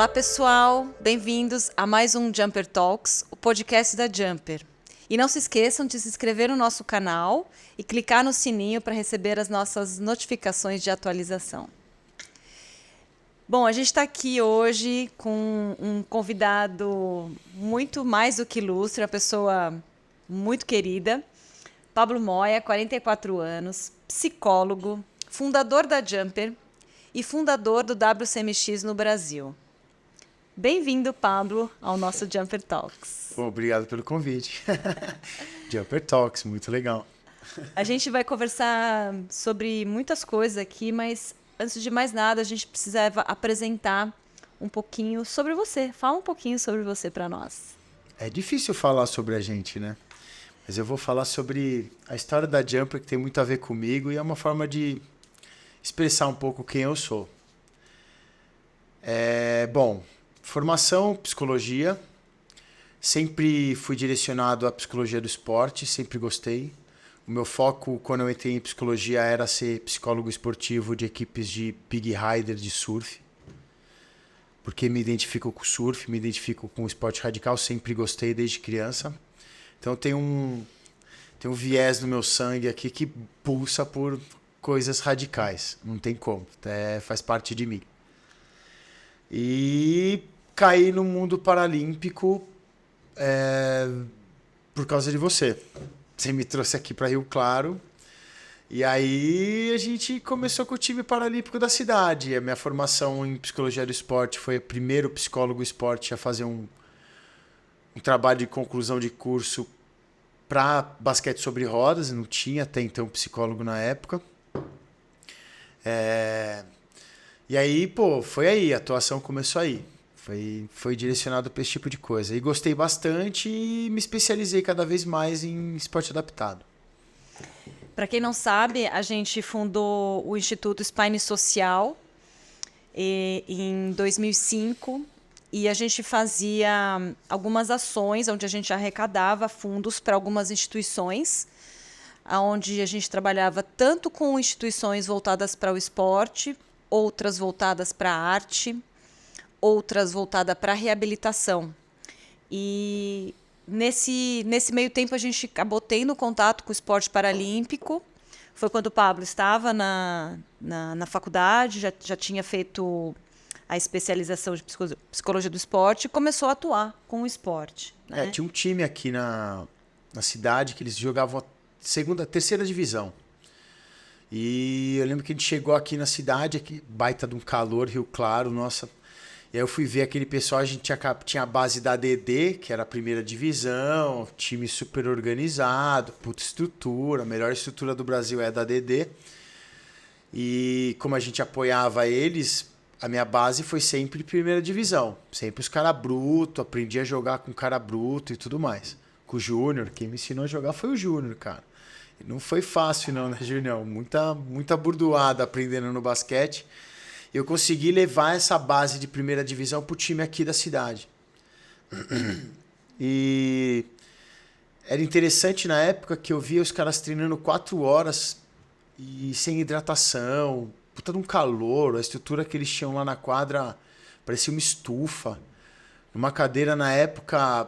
Olá pessoal, bem-vindos a mais um Jumper Talks, o podcast da Jumper. E não se esqueçam de se inscrever no nosso canal e clicar no sininho para receber as nossas notificações de atualização. Bom, a gente está aqui hoje com um convidado muito mais do que ilustre, uma pessoa muito querida, Pablo Moya, 44 anos, psicólogo, fundador da Jumper e fundador do WCMX no Brasil. Bem-vindo, Pablo, ao nosso Jumper Talks. Bom, obrigado pelo convite. Jumper Talks, muito legal. A gente vai conversar sobre muitas coisas aqui, mas antes de mais nada, a gente precisa apresentar um pouquinho sobre você. Fala um pouquinho sobre você para nós. É difícil falar sobre a gente, né? Mas eu vou falar sobre a história da Jumper, que tem muito a ver comigo e é uma forma de expressar um pouco quem eu sou. Bom, formação, psicologia. Sempre fui direcionado à psicologia do esporte, sempre gostei. O meu foco, quando eu entrei em psicologia, era ser psicólogo esportivo de equipes de big rider de surf. Porque me identifico com o surf, me identifico com o esporte radical, sempre gostei desde criança. Então tem um viés no meu sangue aqui que pulsa por coisas radicais. Não tem como, faz parte de mim. E caí no mundo paralímpico por causa de você. Você me trouxe aqui para Rio Claro. E aí a gente começou com o time paralímpico da cidade. A minha formação em psicologia do esporte foi o primeiro psicólogo esporte a fazer um trabalho de conclusão de curso para basquete sobre rodas. Não tinha até então psicólogo na época. E aí, foi aí. A atuação começou aí. Foi direcionado para esse tipo de coisa. E gostei bastante e me especializei cada vez mais em esporte adaptado. Para quem não sabe, a gente fundou o Instituto Spine Social em 2005 e a gente fazia algumas ações onde a gente arrecadava fundos para algumas instituições, onde a gente trabalhava tanto com instituições voltadas para o esporte, outras voltadas para a arte, outras voltadas para a reabilitação. E nesse meio tempo a gente acabou tendo contato com o esporte paralímpico. Foi quando o Pablo estava na faculdade, já tinha feito a especialização de psicologia do esporte e começou a atuar com o esporte. Né? Tinha um time aqui na cidade que eles jogavam a terceira divisão. E eu lembro que a gente chegou aqui na cidade, aqui, baita de um calor, Rio Claro, nossa. E aí eu fui ver aquele pessoal, a gente tinha a base da ADD, que era a primeira divisão, time super organizado, puta estrutura, a melhor estrutura do Brasil é a da ADD. E como a gente apoiava eles, a minha base foi sempre primeira divisão. Sempre os cara bruto, aprendi a jogar com cara bruto e tudo mais. Com o Júnior, quem me ensinou a jogar foi o Júnior, cara. E não foi fácil não, né, Júnior? Muita burdoada aprendendo no basquete. Eu consegui levar essa base de primeira divisão pro time aqui da cidade. E era interessante na época que eu via os caras treinando 4 horas e sem hidratação, puta de um calor, a estrutura que eles tinham lá na quadra parecia uma estufa. Uma cadeira na época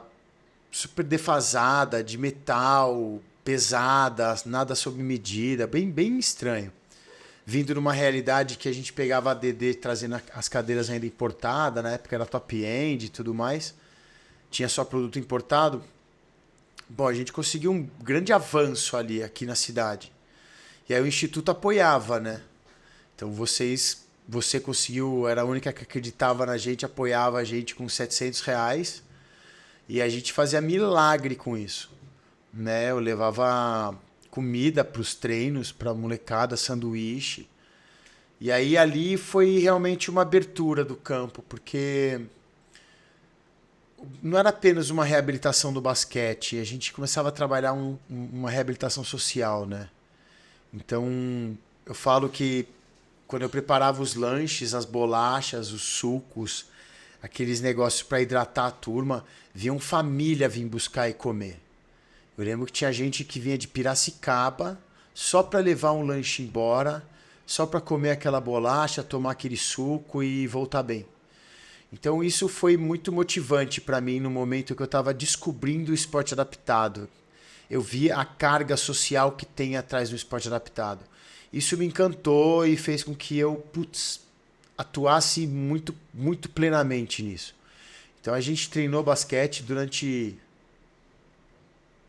super defasada, de metal, pesada, nada sob medida, bem estranho. Vindo numa realidade que a gente pegava a DD trazendo as cadeiras ainda importadas, na época era top end e tudo mais, tinha só produto importado. Bom, a gente conseguiu um grande avanço ali aqui na cidade. E aí o Instituto apoiava, né? Então você conseguiu, era a única que acreditava na gente, apoiava a gente com R$700 e a gente fazia milagre com isso, né? Eu levava comida para os treinos, para a molecada, sanduíche. E aí ali foi realmente uma abertura do campo, porque não era apenas uma reabilitação do basquete, a gente começava a trabalhar uma reabilitação social, né? Então, eu falo que quando eu preparava os lanches, as bolachas, os sucos, aqueles negócios para hidratar a turma, viam família vir buscar e comer. Eu lembro que tinha gente que vinha de Piracicaba só para levar um lanche embora, só para comer aquela bolacha, tomar aquele suco e voltar bem. Então isso foi muito motivante para mim no momento que eu estava descobrindo o esporte adaptado. Eu vi a carga social que tem atrás do esporte adaptado. Isso me encantou e fez com que eu atuasse muito, muito plenamente nisso. Então a gente treinou basquete durante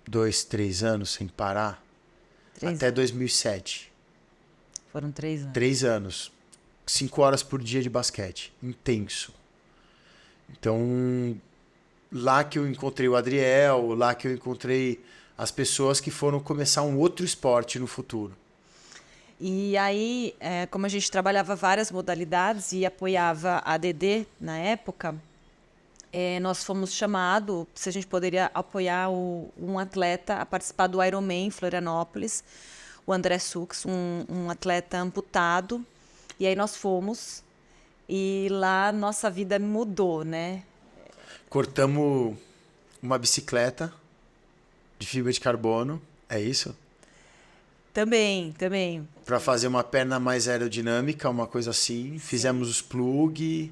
2, 3 anos sem parar, até 2007. Foram 3 anos. 3 anos. 5 horas por dia de basquete. Intenso. Então, lá que eu encontrei o Adriel, lá que eu encontrei as pessoas que foram começar um outro esporte no futuro. E aí, como a gente trabalhava várias modalidades e apoiava a ADD na época, nós fomos chamados se a gente poderia apoiar um atleta a participar do Ironman em Florianópolis, o André Sux, um atleta amputado. E aí nós fomos e lá nossa vida mudou, né? Cortamos uma bicicleta de fibra de carbono, é isso? Também. Para fazer uma perna mais aerodinâmica, uma coisa assim. Sim. Fizemos os plug,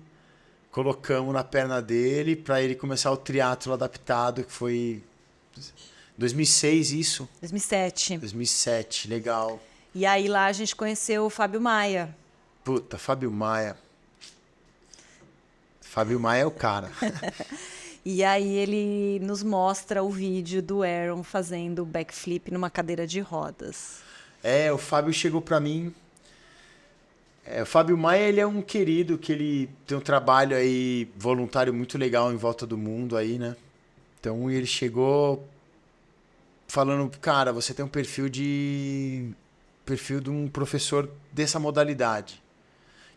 colocamos na perna dele para ele começar o triatlo adaptado, que foi 2006 isso? 2007. 2007, legal. E aí lá a gente conheceu o Fábio Maia. Puta, Fábio Maia. Fábio Maia é o cara. E aí ele nos mostra o vídeo do Aaron fazendo backflip numa cadeira de rodas. O Fábio chegou pra mim. O Fábio Maia, ele é um querido, que ele tem um trabalho aí voluntário muito legal em volta do mundo aí, né? Então ele chegou falando, cara, você tem um perfil de um professor dessa modalidade.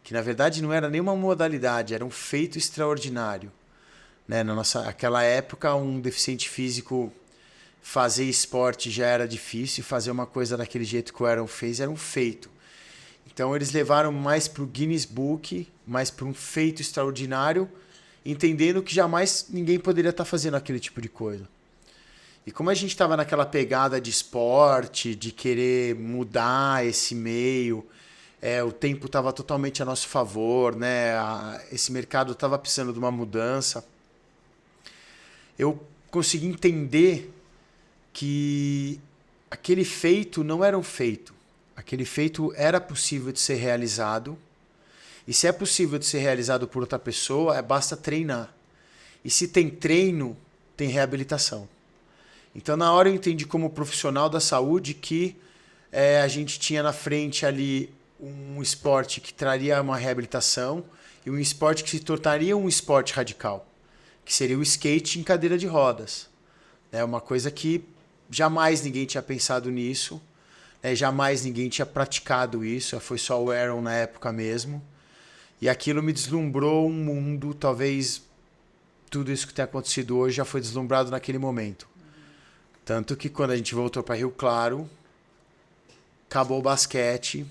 Que na verdade não era nenhuma modalidade, era um feito extraordinário. Né? Aquela época, um deficiente físico fazer esporte já era difícil, fazer uma coisa daquele jeito que o Aaron fez era um feito. Então eles levaram mais para o Guinness Book, mais para um feito extraordinário, entendendo que jamais ninguém poderia estar fazendo aquele tipo de coisa. E como a gente estava naquela pegada de esporte, de querer mudar esse meio, o tempo estava totalmente a nosso favor, né? Esse mercado estava precisando de uma mudança. Eu consegui entender que aquele feito não era um feito. Aquele feito era possível de ser realizado. E se é possível de ser realizado por outra pessoa, basta treinar. E se tem treino, tem reabilitação. Então, na hora eu entendi como profissional da saúde que a gente tinha na frente ali um esporte que traria uma reabilitação e um esporte que se tornaria um esporte radical, que seria o skate em cadeira de rodas. É uma coisa que jamais ninguém tinha pensado nisso, jamais ninguém tinha praticado isso, foi só o Aaron na época mesmo. E aquilo me deslumbrou um mundo, talvez tudo isso que tem acontecido hoje já foi deslumbrado naquele momento. Tanto que quando a gente voltou para Rio Claro, acabou o basquete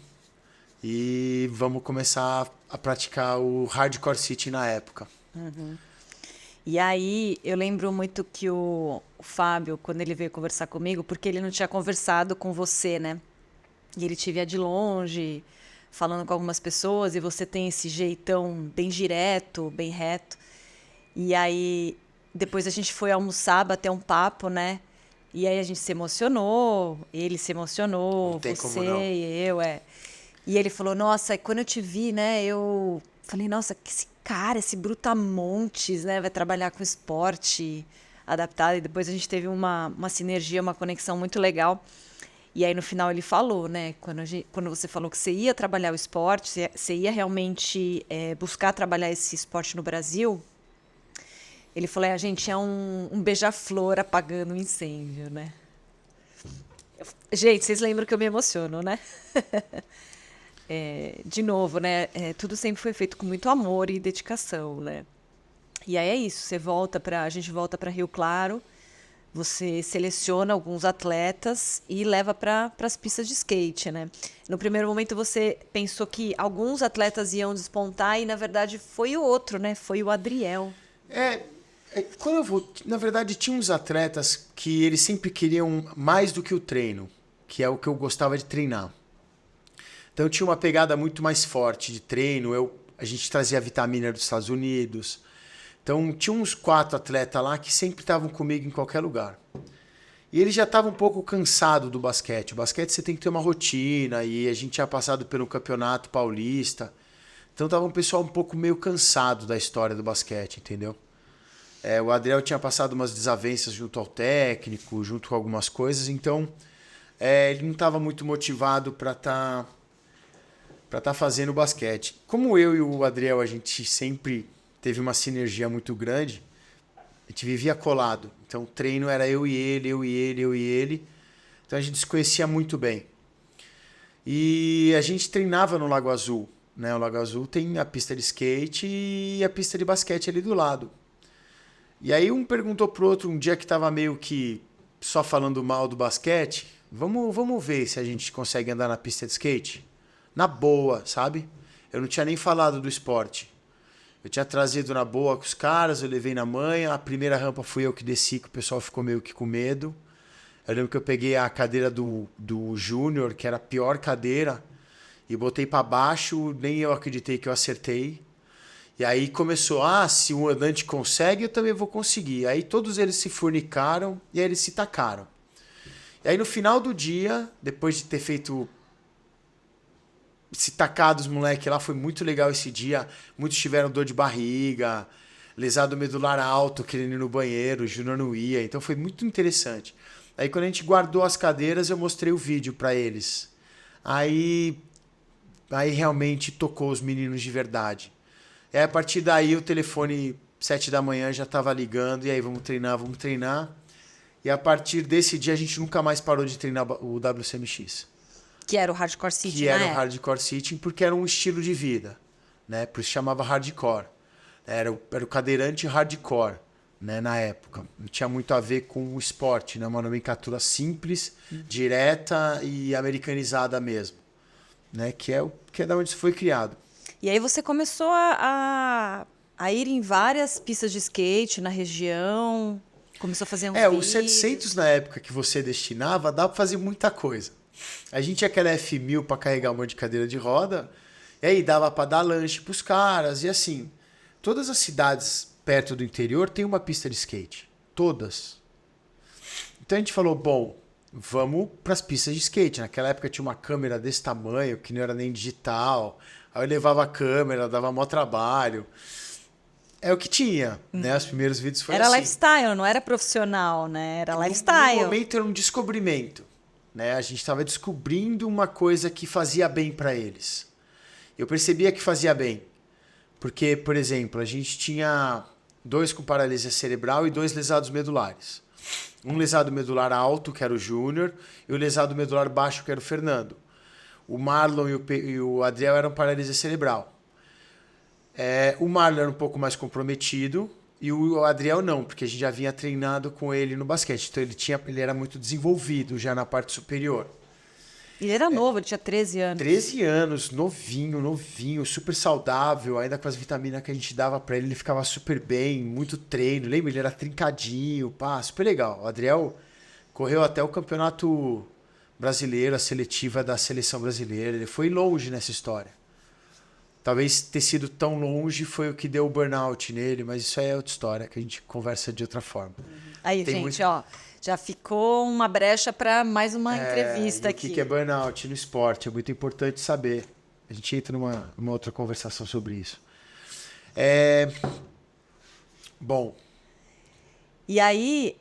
e vamos começar a praticar o hardcore city na época. Uhum. E aí eu lembro muito que o Fábio, quando ele veio conversar comigo, porque ele não tinha conversado com você, né? E ele te via de longe, falando com algumas pessoas, e você tem esse jeitão bem direto, bem reto. E aí depois a gente foi almoçar, bater um papo, né? E aí a gente se emocionou, ele se emocionou, não tem você como não. e eu, E ele falou, nossa, quando eu te vi, né, eu falei, nossa, que esse cara, esse brutamontes, né, vai trabalhar com esporte adaptado. E depois a gente teve uma sinergia, uma conexão muito legal. E aí no final ele falou, né, quando você falou que você ia trabalhar o esporte, você ia realmente buscar trabalhar esse esporte no Brasil, ele falou, a gente é um beija-flor apagando um incêndio, né? Gente, vocês lembram que eu me emociono, né? De novo, né? Tudo sempre foi feito com muito amor e dedicação, né? E aí é isso, a gente volta para Rio Claro, você seleciona alguns atletas e leva para as pistas de skate, né? No primeiro momento você pensou que alguns atletas iam despontar e na verdade foi o outro, né? Foi o Adriel. Na verdade, tinha uns atletas que eles sempre queriam mais do que o treino, que é o que eu gostava de treinar. Então, tinha uma pegada muito mais forte de treino. A gente trazia vitamina dos Estados Unidos, Então, tinha uns 4 atletas lá que sempre estavam comigo em qualquer lugar. E eles já estavam um pouco cansados do basquete. O basquete você tem que ter uma rotina, e a gente tinha passado pelo Campeonato Paulista. Então, estava um pessoal um pouco meio cansado da história do basquete, entendeu? O Adriel tinha passado umas desavenças junto ao técnico, junto com algumas coisas, então ele não estava muito motivado para estar fazendo basquete. Como eu e o Adriel, a gente sempre teve uma sinergia muito grande, a gente vivia colado. Então o treino era eu e ele, eu e ele, eu e ele. Então a gente se conhecia muito bem. E a gente treinava no Lago Azul, né? O Lago Azul tem a pista de skate e a pista de basquete ali do lado. E aí um perguntou pro outro, um dia que tava meio que só falando mal do basquete, vamos ver se a gente consegue andar na pista de skate? Na boa, sabe? Eu não tinha nem falado do esporte. Eu tinha trazido na boa com os caras, eu levei na manha, a primeira rampa fui eu que desci, que o pessoal ficou meio que com medo. Eu lembro que eu peguei a cadeira do Júnior, que era a pior cadeira, e botei para baixo, nem eu acreditei que eu acertei. E aí começou, se um andante consegue, eu também vou conseguir. Aí todos eles se fornicaram e aí eles se tacaram. E aí no final do dia, depois de ter feito... se tacado os moleques lá, foi muito legal esse dia. Muitos tiveram dor de barriga, lesado medular alto, querendo ir no banheiro, o Júnior não ia. Então foi muito interessante. Aí quando a gente guardou as cadeiras, eu mostrei o vídeo para eles. Aí realmente tocou os meninos de verdade. E aí, a partir daí o telefone 7 da manhã já estava ligando, e aí vamos treinar. E a partir desse dia a gente nunca mais parou de treinar o WCMX. Que era o Hardcore City, Que era o Hardcore City, porque era um estilo de vida, né? Por isso chamava hardcore. Era o cadeirante hardcore, né? Na época. Não tinha muito a ver com o esporte, né? Uma nomenclatura simples, direta e americanizada mesmo, né? Que é da onde isso foi criado. E aí você começou a ir em várias pistas de skate na região, começou a fazer vídeos. Os 700 na época que você destinava, dá pra fazer muita coisa. A gente tinha aquela F1000 pra carregar um monte de cadeira de roda, e aí dava pra dar lanche pros caras, e assim, todas as cidades perto do interior tem uma pista de skate. Todas. Então a gente falou, bom, vamos pras pistas de skate. Naquela época tinha uma câmera desse tamanho, que não era nem digital. Aí eu levava a câmera, dava maior trabalho. É o que tinha, né? Os primeiros vídeos foram assim. Era lifestyle, não era profissional, né? Era lifestyle. No momento era um descobrimento, né? A gente estava descobrindo uma coisa que fazia bem para eles. Eu percebia que fazia bem. Porque, por exemplo, a gente tinha 2 com paralisia cerebral e 2 lesados medulares. Um lesado medular alto, que era o Júnior, e o lesado medular baixo, que era o Fernando. O Marlon e o Adriel eram paralisia cerebral. O Marlon era um pouco mais comprometido e o Adriel não, porque a gente já vinha treinado com ele no basquete. Então ele era muito desenvolvido já na parte superior. Ele era novo, ele tinha 13 anos. 13 anos, novinho, super saudável, ainda com as vitaminas que a gente dava pra ele ficava super bem, muito treino. Lembra? Ele era trincadinho, super legal. O Adriel correu até o campeonato brasileiro, a seletiva da seleção brasileira. Ele foi longe nessa história. Talvez ter sido tão longe foi o que deu o burnout nele, mas isso aí é outra história, que a gente conversa de outra forma. Aí, Tem gente, já ficou uma brecha para mais uma entrevista aqui. O que é burnout no esporte? É muito importante saber. A gente entra numa outra conversação sobre isso. Bom... E aí,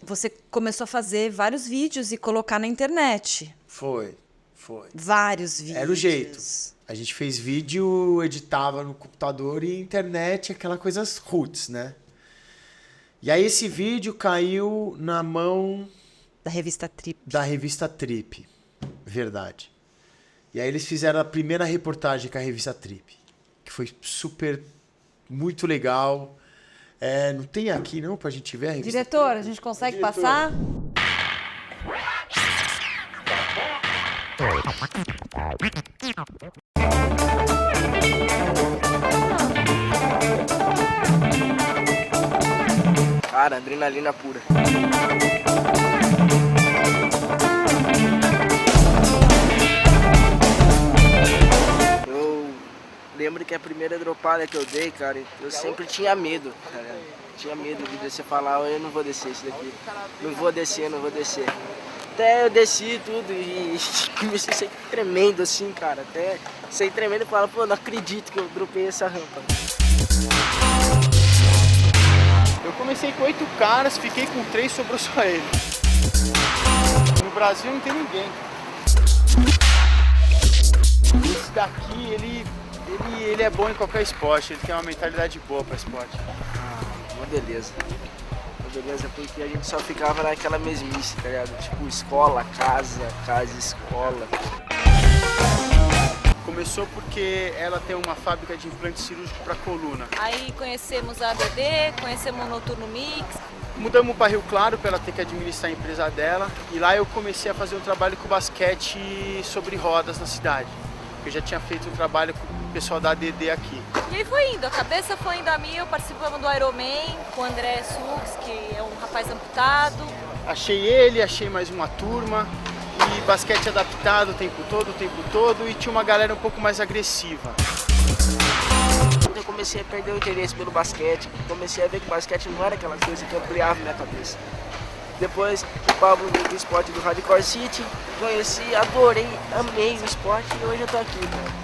você começou a fazer vários vídeos e colocar na internet. Foi. Vários vídeos. Era o jeito. A gente fez vídeo, editava no computador e internet, aquela coisa roots, né? E aí esse vídeo caiu na mão... Da revista Trip. Verdade. E aí eles fizeram a primeira reportagem com a revista Trip, que foi muito legal. Não tem aqui não pra gente ver a revista? Diretor, a gente consegue passar? Cara, adrenalina pura. Eu lembro que que a primeira dropada que eu dei, cara, eu sempre tinha medo, cara. Tinha medo de descer e falar, eu não vou descer isso daqui. Não vou descer. Até eu desci tudo e comecei a sair tremendo assim, cara. Até saí tremendo e falar, pô, não acredito que eu dropei essa rampa. Eu comecei com 8 caras, fiquei com 3, sobrou só ele. No Brasil não tem ninguém. Esse daqui, ele é bom em qualquer esporte, ele tem uma mentalidade boa para esporte. Uma beleza. Porque a gente só ficava naquela mesmice, tá ligado? Tipo, escola, casa, escola. Começou porque ela tem uma fábrica de implante cirúrgico para coluna. Aí conhecemos a ABD, conhecemos o Noturno Mix. Mudamos para Rio Claro para ela ter que administrar a empresa dela. E lá eu comecei a fazer um trabalho com basquete sobre rodas na cidade. Eu já tinha feito um trabalho com o pessoal da ADD aqui. E aí foi indo, a cabeça foi indo a mil, participamos do Ironman com o André Sux, que é um rapaz amputado. Achei mais uma turma. E basquete adaptado o tempo todo, e tinha uma galera um pouco mais agressiva. Eu comecei a perder o interesse pelo basquete, comecei a ver que o basquete não era aquela coisa que ampliava minha cabeça. Depois o Pablo veio do esporte do Hardcore City, conheci, adorei, amei o esporte e hoje eu tô aqui, cara.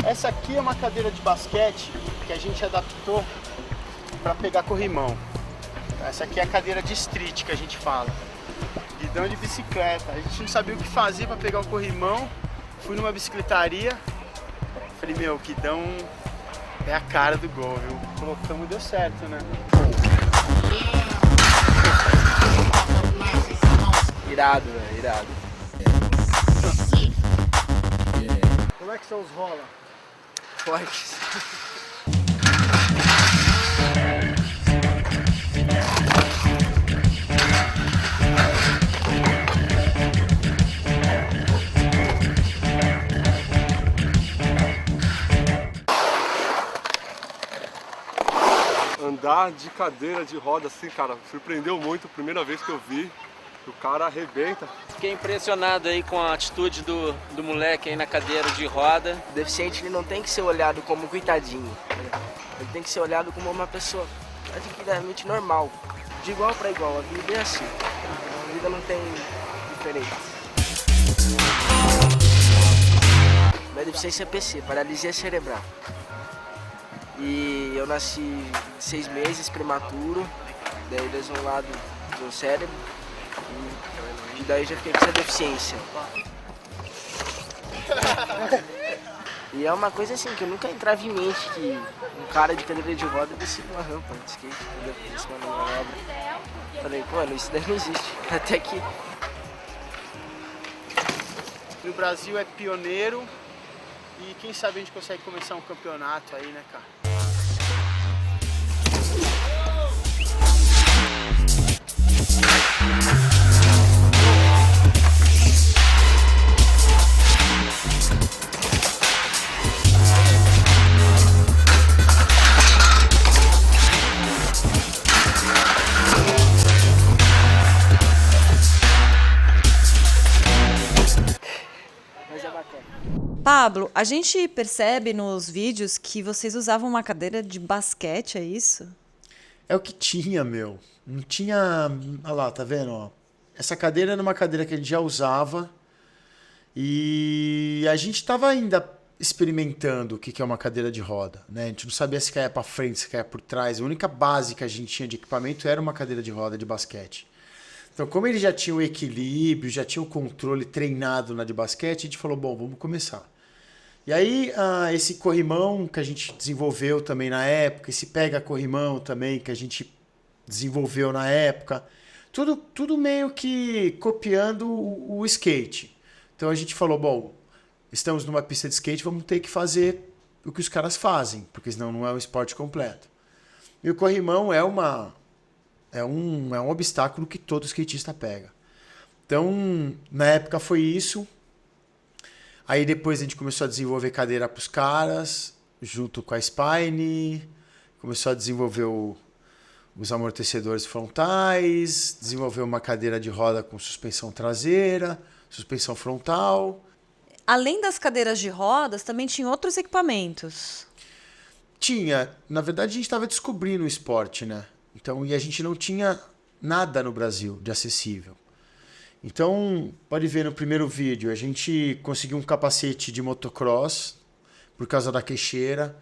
Essa aqui é uma cadeira de basquete que a gente adaptou para pegar corrimão. Essa aqui é a cadeira de street que a gente fala. Guidão de bicicleta. A gente não sabia o que fazer para pegar o corrimão. Fui numa bicicletaria. Falei, meu, guidão é a cara do gol, viu? Colocamos e deu certo, né? Irado, velho, irado. Como é que são os rola? Fortes. Andar de cadeira de roda assim, cara, surpreendeu muito a primeira vez que eu vi. O cara arrebenta. Fiquei impressionado aí com a atitude do moleque aí na cadeira de roda. O deficiente ele não tem que ser olhado como coitadinho, né? Ele tem que ser olhado como uma pessoa adquidamente normal, de igual para igual. A vida é assim, a vida não tem diferença. Minha deficiência é PC, paralisia cerebral. E eu nasci 6 meses prematuro, daí lesão lá do cérebro. E daí já fiquei com essa deficiência. E é uma coisa assim, que eu nunca entrava em mente que um cara de cadeira de roda descia uma rampa de skate, entendeu? Descia uma manobra. Falei, pô, isso daí não existe. Até que... No Brasil é pioneiro e quem sabe a gente consegue começar um campeonato aí, né, cara? Mas é bacana. Pablo, a gente percebe nos vídeos que vocês usavam uma cadeira de basquete, é isso? É o que tinha, meu. Não tinha... Olha lá, tá vendo? Ó. Essa cadeira era uma cadeira que a gente já usava e a gente estava ainda experimentando o que é uma cadeira de roda, né? A gente não sabia se caía para frente, se caía por trás. A única base que a gente tinha de equipamento era uma cadeira de roda de basquete. Então, como ele já tinha o equilíbrio, já tinha o controle treinado na de basquete, a gente falou, bom, vamos começar. E aí, esse corrimão que a gente desenvolveu também na época, esse pega-corrimão também que a gente desenvolveu na época, tudo meio que copiando o skate. Então a gente falou, bom, estamos numa pista de skate, vamos ter que fazer o que os caras fazem, porque senão não é um esporte completo. E o corrimão é um obstáculo que todo skatista pega. Então, na época foi isso. Aí depois a gente começou a desenvolver cadeira para os caras, junto com a Spine, começou a desenvolver os amortecedores frontais, desenvolveu uma cadeira de roda com suspensão traseira, suspensão frontal. Além das cadeiras de rodas, também tinha outros equipamentos. Tinha, na verdade a gente estava descobrindo o esporte, né? Então, e a gente não tinha nada no Brasil de acessível. Então, pode ver no primeiro vídeo, a gente conseguiu um capacete de motocross por causa da queixeira,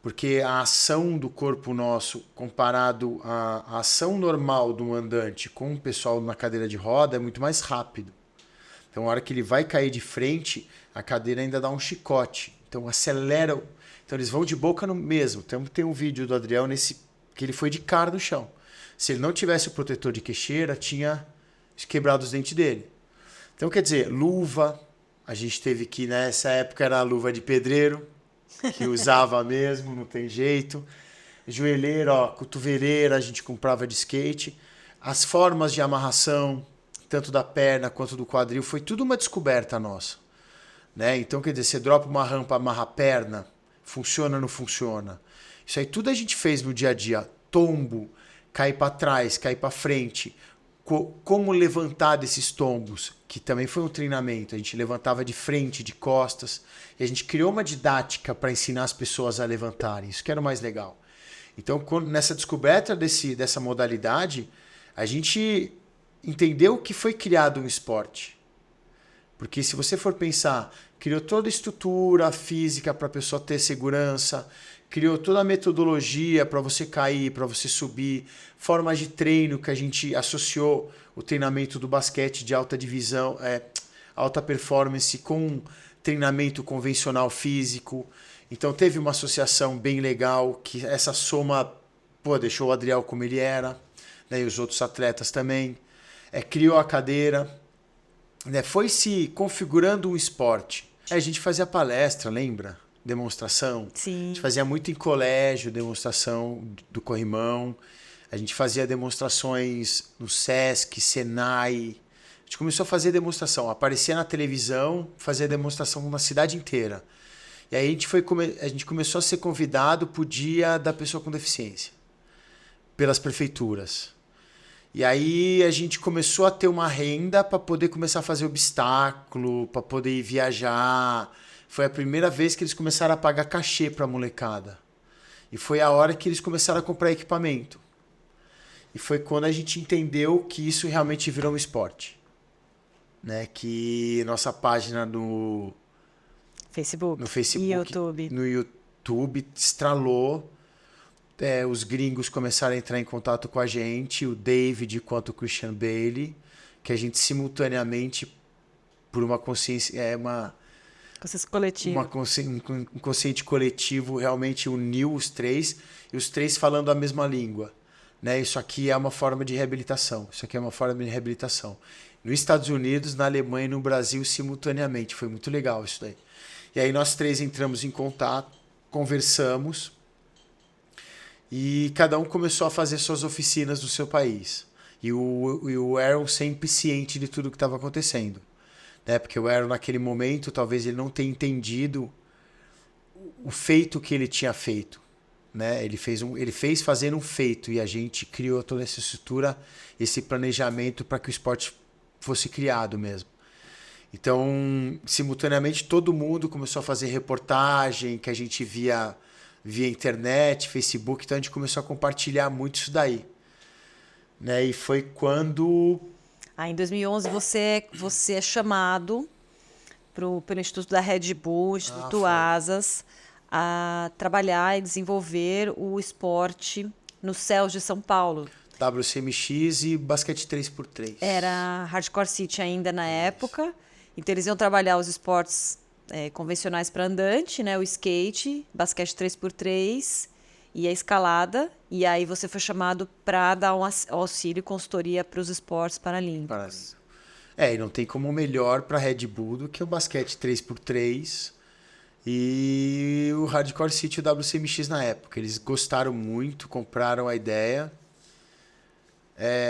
porque a ação do corpo nosso, comparado à ação normal do andante com o pessoal na cadeira de roda, é muito mais rápido. Então, a hora que ele vai cair de frente, a cadeira ainda dá um chicote. Então, acelera. Então, eles vão de boca no mesmo. Então, tem um vídeo do Adriel que ele foi de cara no chão. Se ele não tivesse o protetor de queixeira, tinha quebrado os dentes dele. Então, quer dizer, luva. A gente teve que, nessa época, era a luva de pedreiro, que usava mesmo, não tem jeito. Joelheira, ó, cotoveleira, a gente comprava de skate. As formas de amarração, tanto da perna quanto do quadril, foi tudo uma descoberta nossa. Né? Então, quer dizer, você dropa uma rampa, amarra a perna, funciona ou não funciona? Isso aí tudo a gente fez no dia a dia. Tombo, cair para trás, cair para frente. Como levantar desses tombos, que também foi um treinamento. A gente levantava de frente, de costas. E a gente criou uma didática para ensinar as pessoas a levantarem. Isso que era o mais legal. Então, nessa descoberta dessa modalidade, a gente entendeu que foi criado um esporte. Porque se você for pensar, criou toda a estrutura física para a pessoa ter segurança, criou toda a metodologia para você cair, para você subir, formas de treino que a gente associou o treinamento do basquete de alta divisão, alta performance com treinamento convencional físico. Então teve uma associação bem legal, que essa soma deixou o Adriel como ele era, né, e os outros atletas também. Criou a cadeira, né, foi se configurando um esporte. A gente fazia palestra, lembra? Demonstração. Sim. A gente fazia muito em colégio, demonstração do corrimão. A gente fazia demonstrações no Sesc, Senai. A gente começou a fazer demonstração. Aparecia na televisão, fazia demonstração na cidade inteira. E aí a gente começou a ser convidado para o Dia da Pessoa com Deficiência, pelas prefeituras. E aí a gente começou a ter uma renda para poder começar a fazer obstáculo, para poder ir viajar. Foi a primeira vez que eles começaram a pagar cachê para a molecada. E foi a hora que eles começaram a comprar equipamento. E foi quando a gente entendeu que isso realmente virou um esporte. Né? Que nossa página no Facebook e YouTube. No YouTube estralou. Os gringos começaram a entrar em contato com a gente, o David quanto o Christian Bailey, que a gente simultaneamente, por uma consciência... Consciência coletiva. Um consciente coletivo realmente uniu os três, e os três falando a mesma língua. Né? Isso aqui é uma forma de reabilitação. Nos Estados Unidos, na Alemanha e no Brasil simultaneamente. Foi muito legal isso daí. E aí nós três entramos em contato, conversamos, e cada um começou a fazer suas oficinas no seu país. E o Aaron sempre ciente de tudo que estava acontecendo. Né? Porque o Aaron, naquele momento, talvez ele não tenha entendido o feito que ele tinha feito. Né? Ele fez fazendo um feito, e a gente criou toda essa estrutura, esse planejamento para que o esporte fosse criado mesmo. Então, simultaneamente, todo mundo começou a fazer reportagem que a gente via internet, Facebook, então a gente começou a compartilhar muito isso daí. Né? E foi quando... Em 2011 você é chamado pelo Instituto da Red Bull, Instituto Asas, a trabalhar e desenvolver o esporte nos céus de São Paulo. WCMX e basquete 3x3. Era Hardcore City ainda na época. Então eles iam trabalhar os esportes convencionais para andante, né? O skate, basquete 3x3 e a escalada. E aí você foi chamado para dar um auxílio e consultoria para os esportes paralímpicos. E não tem como melhor para Red Bull do que o basquete 3x3 e o Hardcore City e o WCMX na época. Eles gostaram muito, compraram a ideia.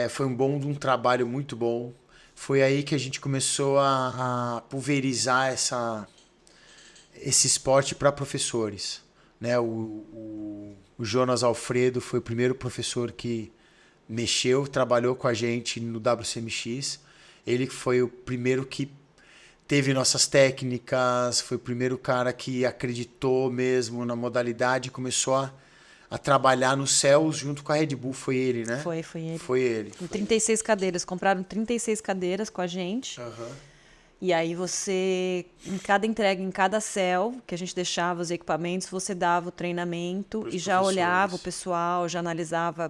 Foi um trabalho muito bom. Foi aí que a gente começou a pulverizar esse esporte para professores. Né? O Jonas Alfredo foi o primeiro professor que trabalhou com a gente no WCMX. Ele foi o primeiro que teve nossas técnicas, foi o primeiro cara que acreditou mesmo na modalidade e começou a trabalhar nos céus junto com a Red Bull. Foi ele, né? Foi ele. Foi ele. Com 36 cadeiras. Compraram 36 cadeiras com a gente. E aí você, em cada entrega, em cada céu, que a gente deixava os equipamentos, você dava o treinamento Pros e já professores. olhava o pessoal, já analisava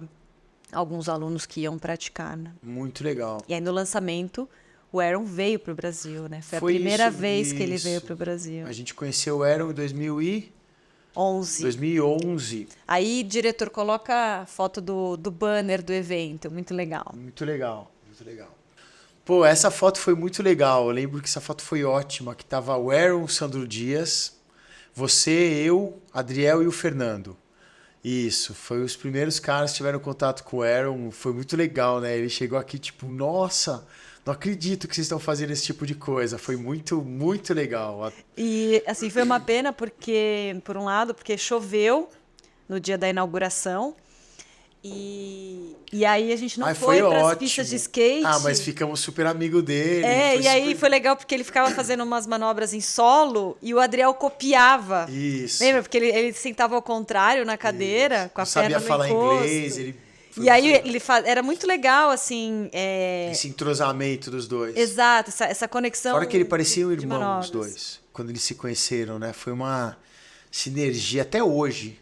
alguns alunos que iam praticar, né? Muito legal. E aí no lançamento, o Aaron veio para o Brasil, né? Foi a primeira vez que ele veio para o Brasil. A gente conheceu o Aaron em 2011. Aí, diretor, coloca a foto do banner do evento. Muito legal. Muito legal, muito legal. Pô, essa foto foi muito legal. Eu lembro que essa foto foi ótima, que tava o Aaron, o Sandro Dias, você, eu, Adriel e o Fernando. Isso, foi os primeiros caras que tiveram contato com o Aaron. Foi muito legal, né? Ele chegou aqui tipo, nossa, não acredito que vocês estão fazendo esse tipo de coisa. Foi muito, muito legal. E, assim, foi uma pena porque, por um lado, porque choveu no dia da inauguração. E aí a gente não foi para as pistas de skate. Mas ficamos super amigos dele. E aí foi legal porque ele ficava fazendo umas manobras em solo e o Adriel copiava. Isso. Lembra? Porque ele sentava ao contrário na cadeira, com a perna no sabia falar encosto. inglês. E aí era muito legal, assim... Esse entrosamento dos dois. Exato, essa conexão. Fora que ele parecia um de irmão, manobras. os dois. Quando eles se conheceram, né? Foi uma sinergia até hoje.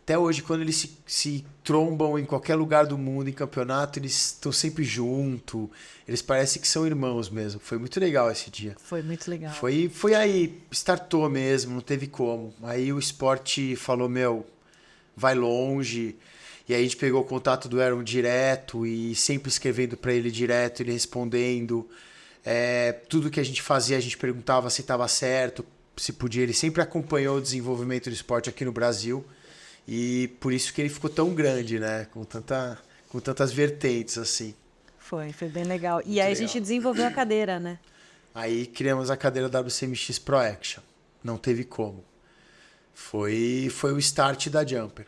Até hoje, quando eles se trombam em qualquer lugar do mundo, em campeonato, eles estão sempre juntos. Eles parecem que são irmãos mesmo. Foi muito legal esse dia. Foi muito legal. Foi aí, startou mesmo, não teve como. Aí o esporte falou, vai longe. E aí a gente pegou o contato do Aaron direto e sempre escrevendo para ele direto, ele respondendo. Tudo que a gente fazia, a gente perguntava se estava certo, se podia. Ele sempre acompanhou o desenvolvimento do esporte aqui no Brasil. E por isso que ele ficou tão grande, né? Com tantas vertentes, assim. Foi bem legal. Muito e aí legal. a gente desenvolveu a cadeira, né? Aí criamos a cadeira WCMX Pro Action. Não teve como. Foi o start da Jumper.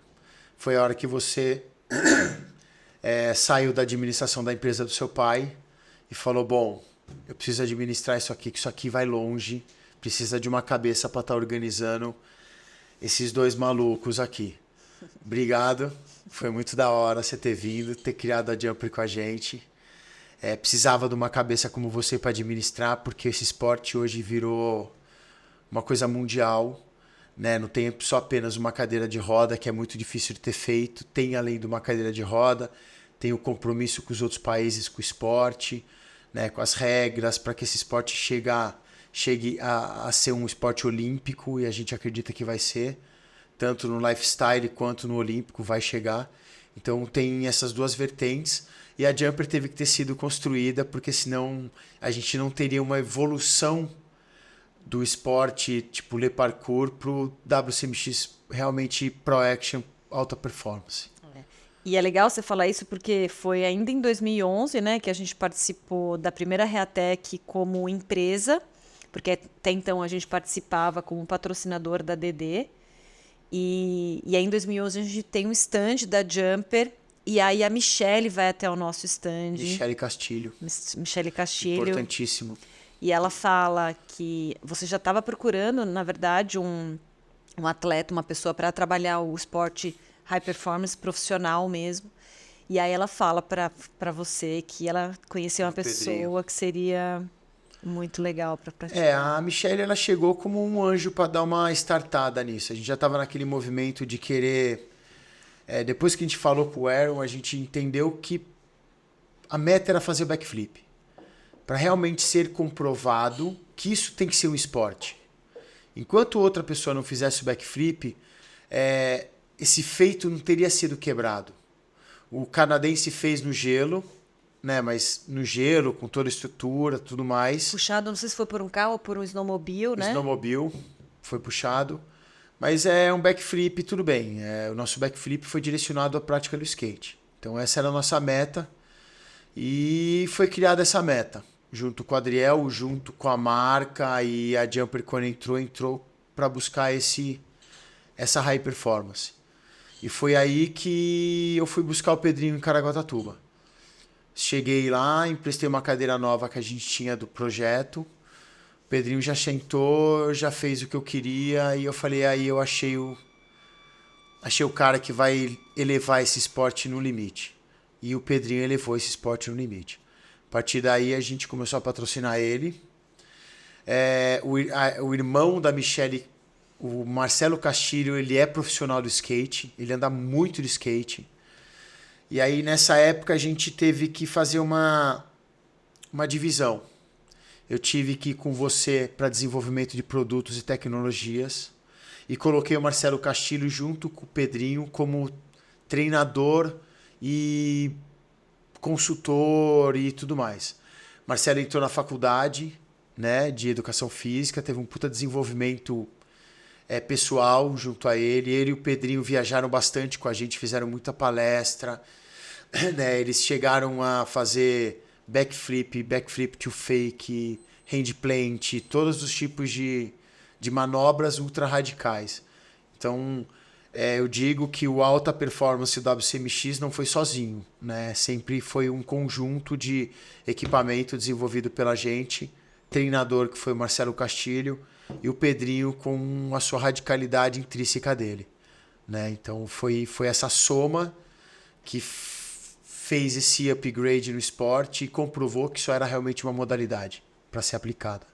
Foi a hora que você saiu da administração da empresa do seu pai e falou, bom, eu preciso administrar isso aqui, que isso aqui vai longe. Precisa de uma cabeça para estar organizando esses dois malucos aqui. Obrigado, foi muito da hora você ter vindo, ter criado a Jumper com a gente. Precisava de uma cabeça como você para administrar, porque esse esporte hoje virou uma coisa mundial, né? Não tem só apenas uma cadeira de roda, que é muito difícil de ter feito, tem além de uma cadeira de roda, tem o compromisso com os outros países, com o esporte, né? Com as regras, para que esse esporte chegue a ser um esporte olímpico, e a gente acredita que vai ser. Tanto no lifestyle quanto no olímpico vai chegar. Então tem essas duas vertentes. E a Jumper teve que ter sido construída, porque senão a gente não teria uma evolução do esporte tipo Le Parkour para o WCMX realmente Pro Action alta performance. E é legal você falar isso porque foi ainda em 2011, né, que a gente participou da primeira Reatec como empresa, porque até então a gente participava como patrocinador da DD. E aí em 2011 a gente tem um stand da Jumper e aí a Michele vai até o nosso stand. Michele Castilho. Michele Castilho. Importantíssimo. E ela fala que você já estava procurando, na verdade, um atleta, uma pessoa para trabalhar o esporte high performance profissional mesmo. E aí ela fala para você que ela conheceu uma pessoa que seria muito legal para praticar. A Michelle, ela chegou como um anjo para dar uma startada nisso. A gente já estava naquele movimento de querer... depois que a gente falou com o Aaron, a gente entendeu que a meta era fazer o backflip. Para realmente ser comprovado que isso tem que ser um esporte. Enquanto outra pessoa não fizesse o backflip, esse feito não teria sido quebrado. O canadense fez no gelo, né? Mas no gelo, com toda a estrutura, tudo mais. Puxado, não sei se foi por um carro ou por um snowmobile, né? Snowmobile foi puxado. Mas é um backflip, tudo bem. O nosso backflip foi direcionado à prática do skate. Então essa era a nossa meta. E foi criada essa meta. Junto com o Adriel, junto com a marca. E a Jumper, quando entrou para buscar essa high performance. E foi aí que eu fui buscar o Pedrinho em Caraguatatuba. Cheguei lá, emprestei uma cadeira nova que a gente tinha do projeto. O Pedrinho já sentou, já fez o que eu queria. E eu falei, aí eu achei o cara que vai elevar esse esporte no limite. E o Pedrinho elevou esse esporte no limite. A partir daí a gente começou a patrocinar ele. O irmão da Michele, o Marcelo Castilho, ele é profissional do skate. Ele anda muito de skate. E aí nessa época a gente teve que fazer uma divisão. Eu tive que ir com você para desenvolvimento de produtos e tecnologias. E coloquei o Marcelo Castilho junto com o Pedrinho como treinador e consultor e tudo mais. Marcelo entrou na faculdade, né, de educação física, teve um puta desenvolvimento pessoal junto a ele. Ele e o Pedrinho viajaram bastante com a gente, fizeram muita palestra, né, eles chegaram a fazer backflip to fake, handplant, todos os tipos de manobras ultra radicais. Então, eu digo que o Alta Performance do WCMX não foi sozinho, né? Sempre foi um conjunto de equipamento desenvolvido pela gente, treinador que foi o Marcelo Castilho e o Pedrinho com a sua radicalidade intrínseca dele, né? Então foi essa soma que fez esse upgrade no esporte e comprovou que isso era realmente uma modalidade para ser aplicada.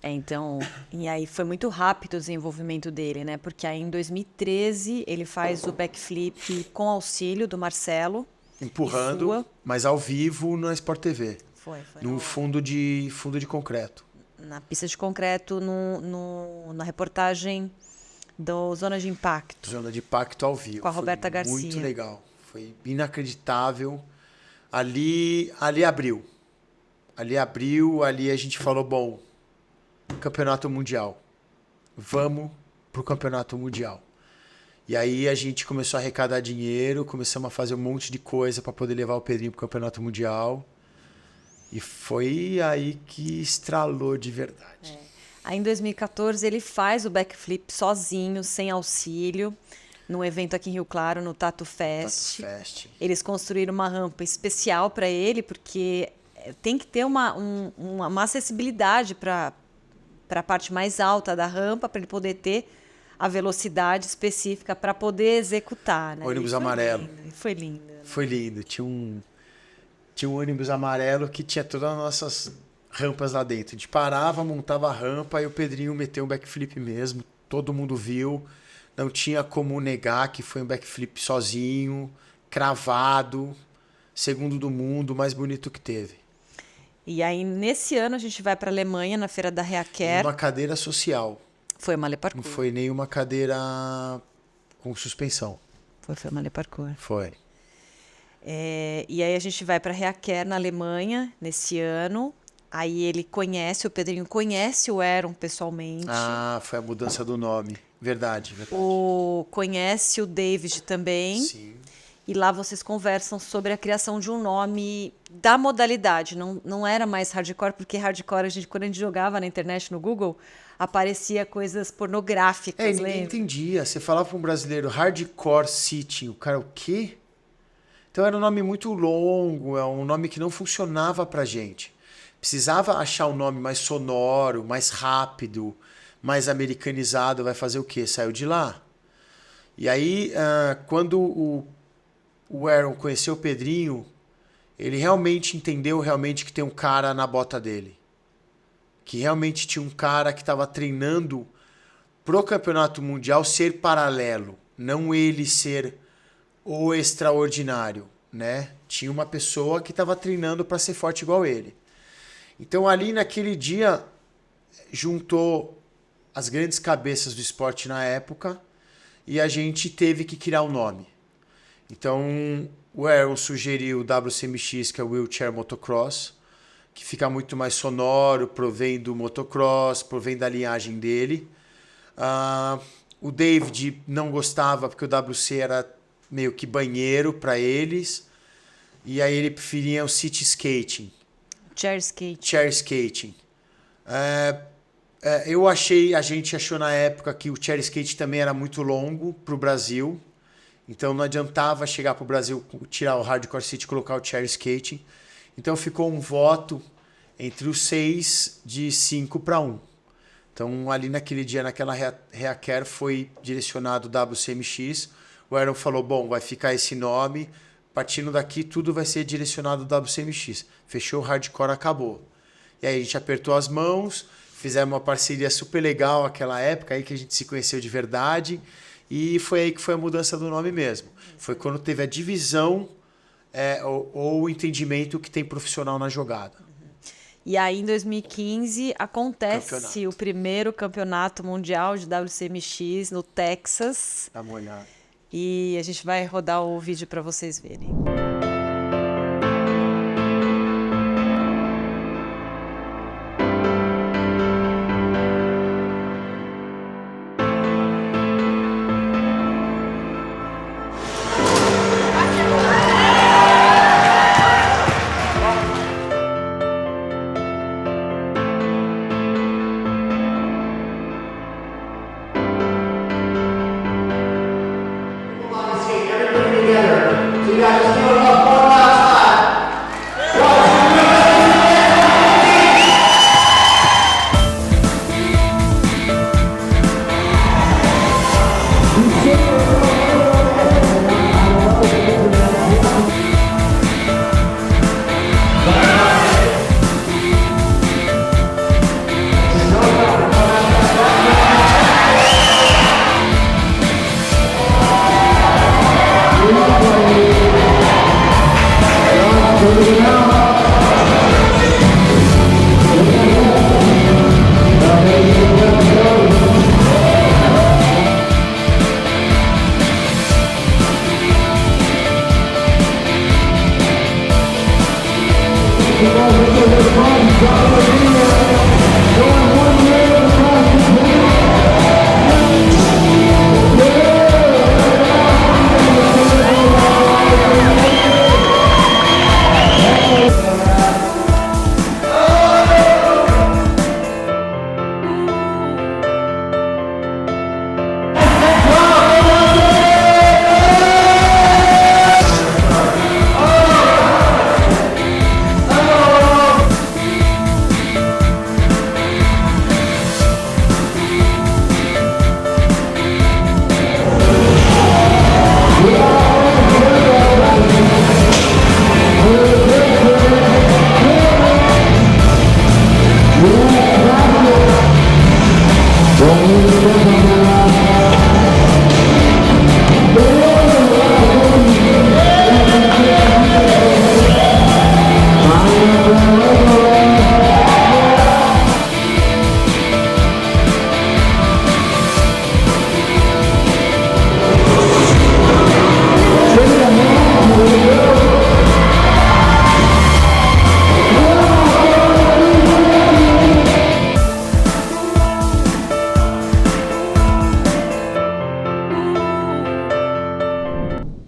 Então, e aí foi muito rápido o desenvolvimento dele, né? Porque aí em 2013 ele faz o backflip com auxílio do Marcelo. Empurrando, mas ao vivo na Sport TV. Foi. No fundo de concreto. Na pista de concreto, na reportagem do Zona de Impacto. Zona de Impacto ao vivo. Com a Roberta Garcia. Muito legal. Foi inacreditável. Ali abriu. Ali a gente falou, bom, Campeonato Mundial. Vamos pro Campeonato Mundial. E aí a gente começou a arrecadar dinheiro, começamos a fazer um monte de coisa para poder levar o Pedrinho pro Campeonato Mundial. E foi aí que estralou de verdade. Aí em 2014 ele faz o backflip sozinho, sem auxílio, num evento aqui em Rio Claro, no Tatu Fest. Eles construíram uma rampa especial para ele, porque tem que ter uma acessibilidade para a parte mais alta da rampa, para ele poder ter a velocidade específica para poder executar. Né? Ônibus amarelo. Foi lindo. Né? Foi lindo. Tinha um ônibus amarelo que tinha todas as nossas rampas lá dentro. A gente parava, montava a rampa e o Pedrinho meteu um backflip mesmo. Todo mundo viu. Não tinha como negar que foi um backflip sozinho, cravado, segundo do mundo, mais bonito que teve. E aí, nesse ano, a gente vai para a Alemanha, na Feira da Reaquer. Uma cadeira social. Foi uma Le Parkour. Não foi nenhuma cadeira com suspensão. Foi uma Le Parkour. Foi. E aí a gente vai para Reaquer, na Alemanha, nesse ano. Aí o Pedrinho conhece o Aaron pessoalmente. Ah, foi a mudança do nome. Verdade. Conhece o David também. Sim. E lá vocês conversam sobre a criação de um nome da modalidade. Não era mais hardcore, porque hardcore, quando a gente jogava na internet, no Google, aparecia coisas pornográficas. Ninguém entendia. Você falava para um brasileiro hardcore sitting, o cara, o quê? Então era um nome muito longo, é um nome que não funcionava pra gente. Precisava achar um nome mais sonoro, mais rápido, mais americanizado. Vai fazer o quê? Saiu de lá. E aí, quando o Aaron conheceu o Pedrinho, ele realmente entendeu que tem um cara na bota dele. Que realmente tinha um cara que estava treinando pro Campeonato Mundial ser paralelo. Não ele ser o extraordinário, né? Tinha uma pessoa que estava treinando para ser forte igual ele. Então ali naquele dia juntou as grandes cabeças do esporte na época e a gente teve que criar um nome. Então o Aaron sugeriu o WCMX, que é o Wheelchair Motocross, que fica muito mais sonoro, provém do motocross, provém da linhagem dele. O David não gostava porque o WC era meio que banheiro para eles. E aí ele preferia o city skating. Chair skating. Chair skating. A gente achou na época que o chair skate também era muito longo para o Brasil. Então não adiantava chegar para o Brasil, tirar o hardcore city e colocar o chair skating. Então ficou um voto entre os 6 de 5 para 1. Então ali naquele dia, naquela Reacare, foi direcionado o WCMX. O Aaron falou, bom, vai ficar esse nome, partindo daqui tudo vai ser direcionado ao WCMX. Fechou o hardcore, acabou. E aí a gente apertou as mãos, fizemos uma parceria super legal naquela época, aí que a gente se conheceu de verdade. E foi aí que foi a mudança do nome mesmo. Foi quando teve a divisão ou o entendimento que tem profissional na jogada. E aí, em 2015, acontece o primeiro campeonato mundial de WCMX no Texas. Dá uma olhada. E a gente vai rodar o vídeo para vocês verem.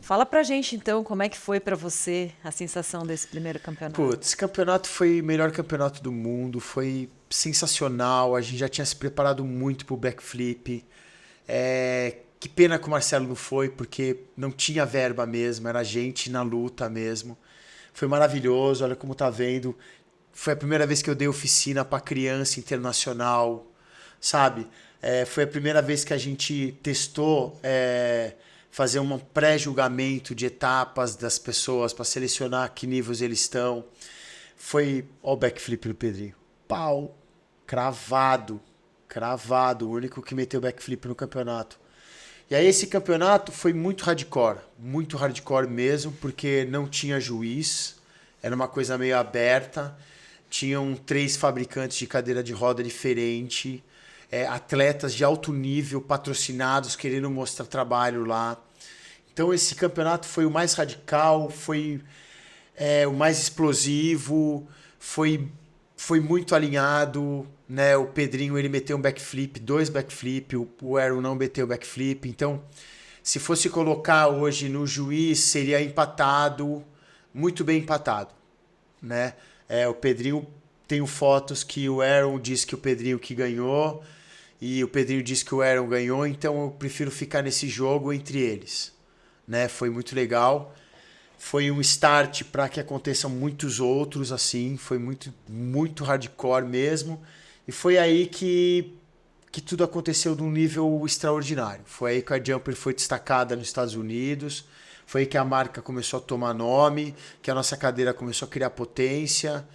Fala pra gente, então, como é que foi pra você a sensação desse primeiro campeonato? Putz, esse campeonato foi o melhor campeonato do mundo, foi sensacional, a gente já tinha se preparado muito pro backflip. Que pena que o Marcelo não foi, porque não tinha verba mesmo, era gente na luta mesmo. Foi maravilhoso, olha como tá vendo. Foi a primeira vez que eu dei oficina para criança internacional, sabe? Foi a primeira vez que a gente testou fazer um pré-julgamento de etapas das pessoas para selecionar que níveis eles estão. Foi o backflip do Pedrinho. Pau, cravado, o único que meteu backflip no campeonato. E aí esse campeonato foi muito hardcore mesmo, porque não tinha juiz, era uma coisa meio aberta, tinham 3 fabricantes de cadeira de roda diferente, atletas de alto nível patrocinados querendo mostrar trabalho lá. Então esse campeonato foi o mais radical, foi o mais explosivo, foi muito alinhado, né? O Pedrinho ele meteu um backflip, 2 backflip, o Aaron não meteu backflip. Então, se fosse colocar hoje no juiz, seria empatado, muito bem empatado, né? O Pedrinho tenho fotos que o Aaron disse que o Pedrinho que ganhou e o Pedrinho disse que o Aaron ganhou, então eu prefiro ficar nesse jogo entre eles, né? Foi muito legal. Foi um start para que aconteçam muitos outros assim, foi muito, muito hardcore mesmo. E foi aí que tudo aconteceu de um nível extraordinário. Foi aí que a Jumper foi destacada nos Estados Unidos, foi aí que a marca começou a tomar nome, que a nossa cadeira começou a criar potência,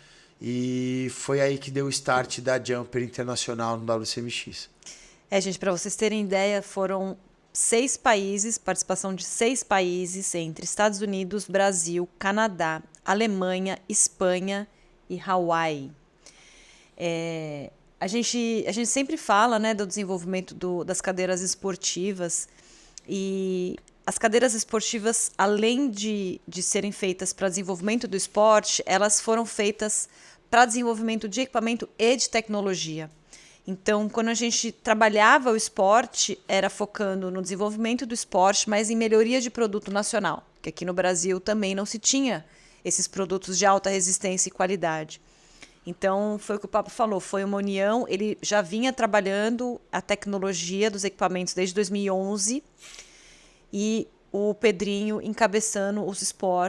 e foi aí que deu o start da Jumper Internacional no WCMX. Gente, para vocês terem ideia, foram 6 países, participação de 6 países, entre Estados Unidos, Brasil, Canadá, Alemanha, Espanha e Hawaii. A gente sempre fala, né, do desenvolvimento das cadeiras esportivas, e as cadeiras esportivas, além de serem feitas para desenvolvimento do esporte, elas foram feitas para desenvolvimento de equipamento e de tecnologia. Então, quando a gente trabalhava o esporte, era focando no desenvolvimento do esporte, mas em melhoria de produto nacional, que aqui no Brasil também não se tinha esses produtos de alta resistência e qualidade. Então, foi o que o Pablo falou, foi uma união, ele já vinha trabalhando a tecnologia dos equipamentos desde 2011, e o Pedrinho encabeçando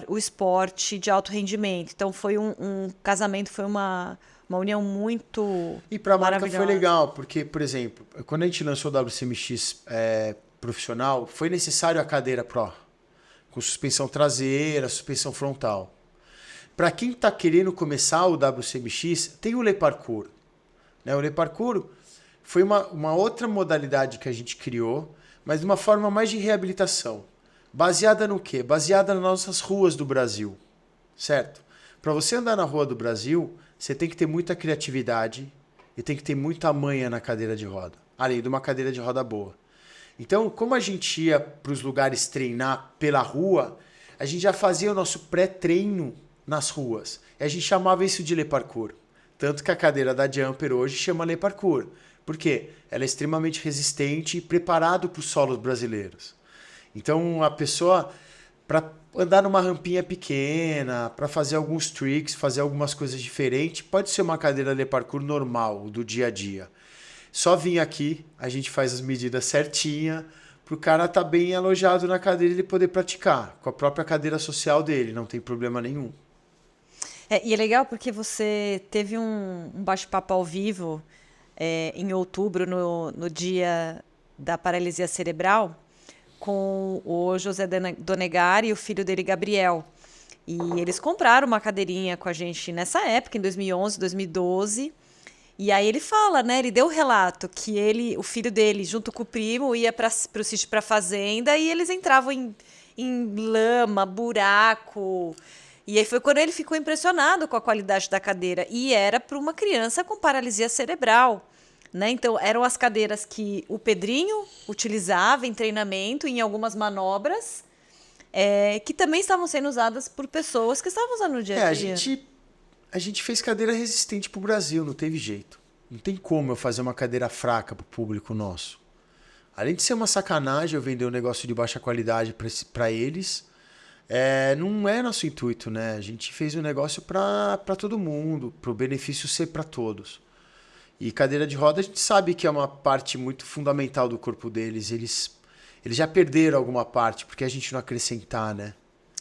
o esporte de alto rendimento. Então, foi um casamento, foi uma união muito E para a marca maravilhosa. foi legal, porque, por exemplo, quando a gente lançou o WCMX profissional, foi necessário a cadeira Pro, com suspensão traseira, suspensão frontal. Para quem está querendo começar o WCMX, tem o Le Parcours, né? O Le Parcours foi uma outra modalidade que a gente criou, mas de uma forma mais de reabilitação. Baseada no quê? Baseada nas nossas ruas do Brasil, certo? Para você andar na rua do Brasil, você tem que ter muita criatividade e tem que ter muita manha na cadeira de roda, além de uma cadeira de roda boa. Então, como a gente ia para os lugares treinar pela rua, a gente já fazia o nosso pré-treino nas ruas. E a gente chamava isso de Le Parcours. Tanto que a cadeira da Jumper hoje chama Le Parcours. Por quê? Ela é extremamente resistente e preparada para os solos brasileiros. Então, a pessoa, para andar numa rampinha pequena, para fazer alguns tricks, fazer algumas coisas diferentes, pode ser uma cadeira Le Parcours normal, do dia a dia. Só vir aqui, a gente faz as medidas certinha, para o cara estar bem alojado na cadeira e ele poder praticar, com a própria cadeira social dele, não tem problema nenhum. E é legal porque você teve um bate-papo ao vivo em outubro, no dia da paralisia cerebral, com o José Donegari e o filho dele, Gabriel. E eles compraram uma cadeirinha com a gente nessa época, em 2011, 2012. E aí ele fala, né? Ele deu o relato que o filho dele, junto com o primo, ia para o sítio, para a fazenda, e eles entravam em lama, buraco. E aí foi quando ele ficou impressionado com a qualidade da cadeira. E era para uma criança com paralisia cerebral, né? Então, eram as cadeiras que o Pedrinho utilizava em treinamento, em algumas manobras, que também estavam sendo usadas por pessoas que estavam usando no dia a dia. A gente fez cadeira resistente pro Brasil, não teve jeito. Não tem como eu fazer uma cadeira fraca pro público nosso. Além de ser uma sacanagem eu vender um negócio de baixa qualidade para eles, não é nosso intuito, né? A gente fez um negócio para todo mundo, para o benefício ser para todos. E cadeira de roda a gente sabe que é uma parte muito fundamental do corpo deles. Eles já perderam alguma parte, porque a gente não acrescentar, né?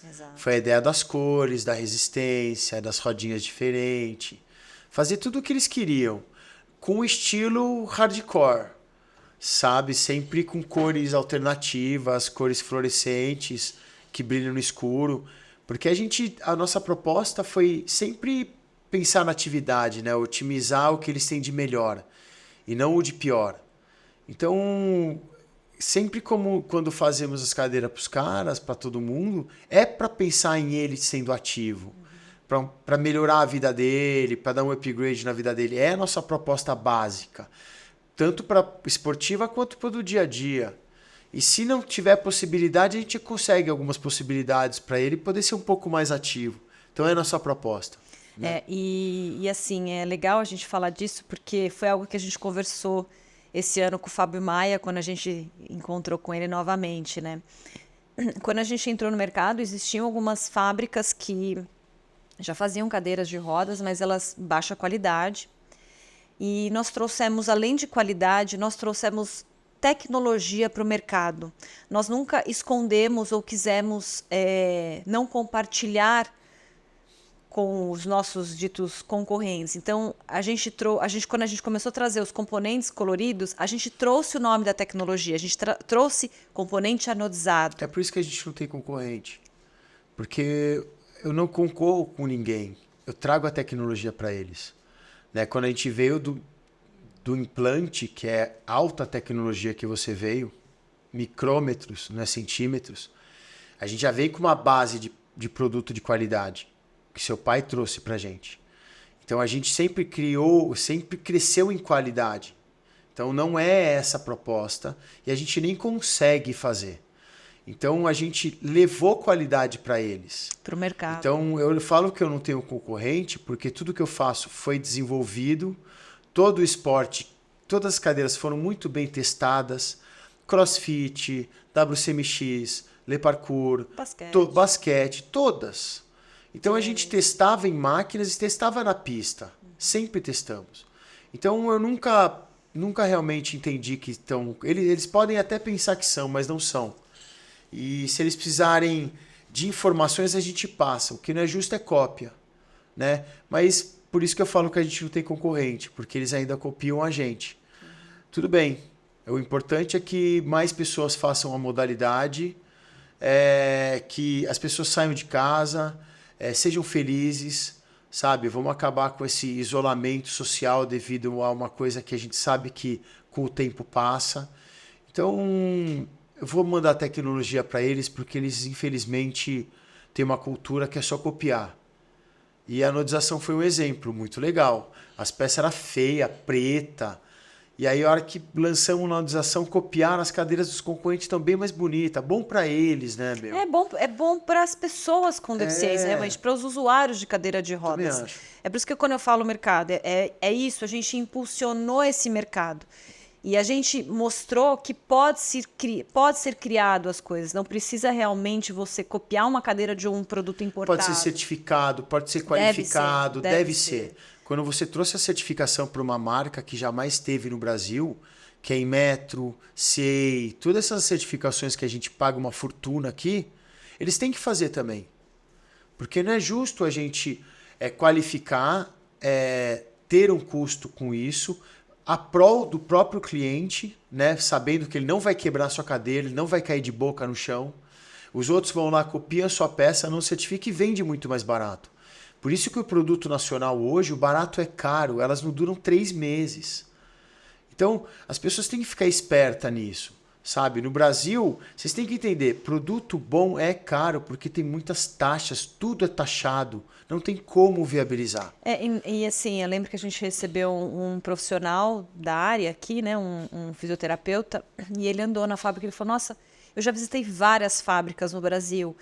Exato. Foi a ideia das cores, da resistência, das rodinhas diferentes. Fazer tudo o que eles queriam, com estilo hardcore, sabe? Sempre com cores alternativas, cores fluorescentes, que brilham no escuro. Porque a nossa proposta foi sempre pensar na atividade, né? Otimizar o que eles têm de melhor e não o de pior. Então, sempre quando fazemos as cadeiras para os caras, para todo mundo, é para pensar em ele sendo ativo, para melhorar a vida dele, para dar um upgrade na vida dele. É a nossa proposta básica, tanto para esportiva quanto para o do dia a dia. E se não tiver possibilidade, a gente consegue algumas possibilidades para ele poder ser um pouco mais ativo. Então é a nossa proposta. Né? E assim, é legal a gente falar disso, porque foi algo que a gente conversou esse ano com o Fábio Maia, quando a gente encontrou com ele novamente, né? Quando a gente entrou no mercado, existiam algumas fábricas que já faziam cadeiras de rodas, mas elas baixa qualidade. E nós trouxemos, além de qualidade, nós trouxemos tecnologia para o mercado. Nós nunca escondemos ou quisemos não compartilhar com os nossos ditos concorrentes. Então, quando a gente começou a trazer os componentes coloridos, a gente trouxe o nome da tecnologia, a gente trouxe componente anodizado. É por isso que a gente não tem concorrente. Porque eu não concorro com ninguém. Eu trago a tecnologia para eles. Né? Quando a gente veio do implante, que é alta tecnologia que você veio, micrômetros, não é centímetros, a gente já veio com uma base de produto de qualidade que seu pai trouxe pra gente. Então a gente sempre cresceu em qualidade. Então não é essa a proposta e a gente nem consegue fazer. Então a gente levou qualidade para eles. Para o mercado. Então eu falo que eu não tenho concorrente porque tudo que eu faço foi desenvolvido, todo o esporte, todas as cadeiras foram muito bem testadas, CrossFit, WCMX, Le Parkour, basquete, todas. Então a gente testava em máquinas e testava na pista. Sempre testamos. Então eu nunca realmente entendi que estão... Eles podem até pensar que são, mas não são. E se eles precisarem de informações, a gente passa. O que não é justo é cópia. Né? Mas por isso que eu falo que a gente não tem concorrente, porque eles ainda copiam a gente. Tudo bem. O importante é que mais pessoas façam a modalidade, que as pessoas saiam de casa... sejam felizes, sabe? Vamos acabar com esse isolamento social devido a uma coisa que a gente sabe que com o tempo passa. Então, eu vou mandar tecnologia para eles porque eles, infelizmente, têm uma cultura que é só copiar. E a anodização foi um exemplo muito legal. As peças eram feias, preta. E aí, a hora que lançamos a anodização, copiaram as cadeiras dos concorrentes estão bem mais bonitas. Bom para eles, né, meu? É bom para as pessoas com deficiência, realmente, para os usuários de cadeira de rodas. É por isso que quando eu falo mercado, é isso, a gente impulsionou esse mercado. E a gente mostrou que pode ser criado as coisas. Não precisa realmente você copiar uma cadeira de um produto importado. Pode ser certificado, pode ser qualificado, deve ser. Quando você trouxe a certificação para uma marca que jamais teve no Brasil, que é Inmetro, CEI, todas essas certificações que a gente paga uma fortuna aqui, eles têm que fazer também. Porque não é justo a gente qualificar, ter um custo com isso, a prol do próprio cliente, né, sabendo que ele não vai quebrar sua cadeira, ele não vai cair de boca no chão. Os outros vão lá, copiam a sua peça, não certifica e vende muito mais barato. Por isso que o produto nacional hoje, o barato é caro, elas não duram 3 meses. Então, as pessoas têm que ficar espertas nisso, sabe? No Brasil, vocês têm que entender, produto bom é caro porque tem muitas taxas, tudo é taxado, não tem como viabilizar. E assim, eu lembro que a gente recebeu um profissional da área aqui, né, um fisioterapeuta, e ele andou na fábrica e ele falou, nossa, eu já visitei várias fábricas no Brasil,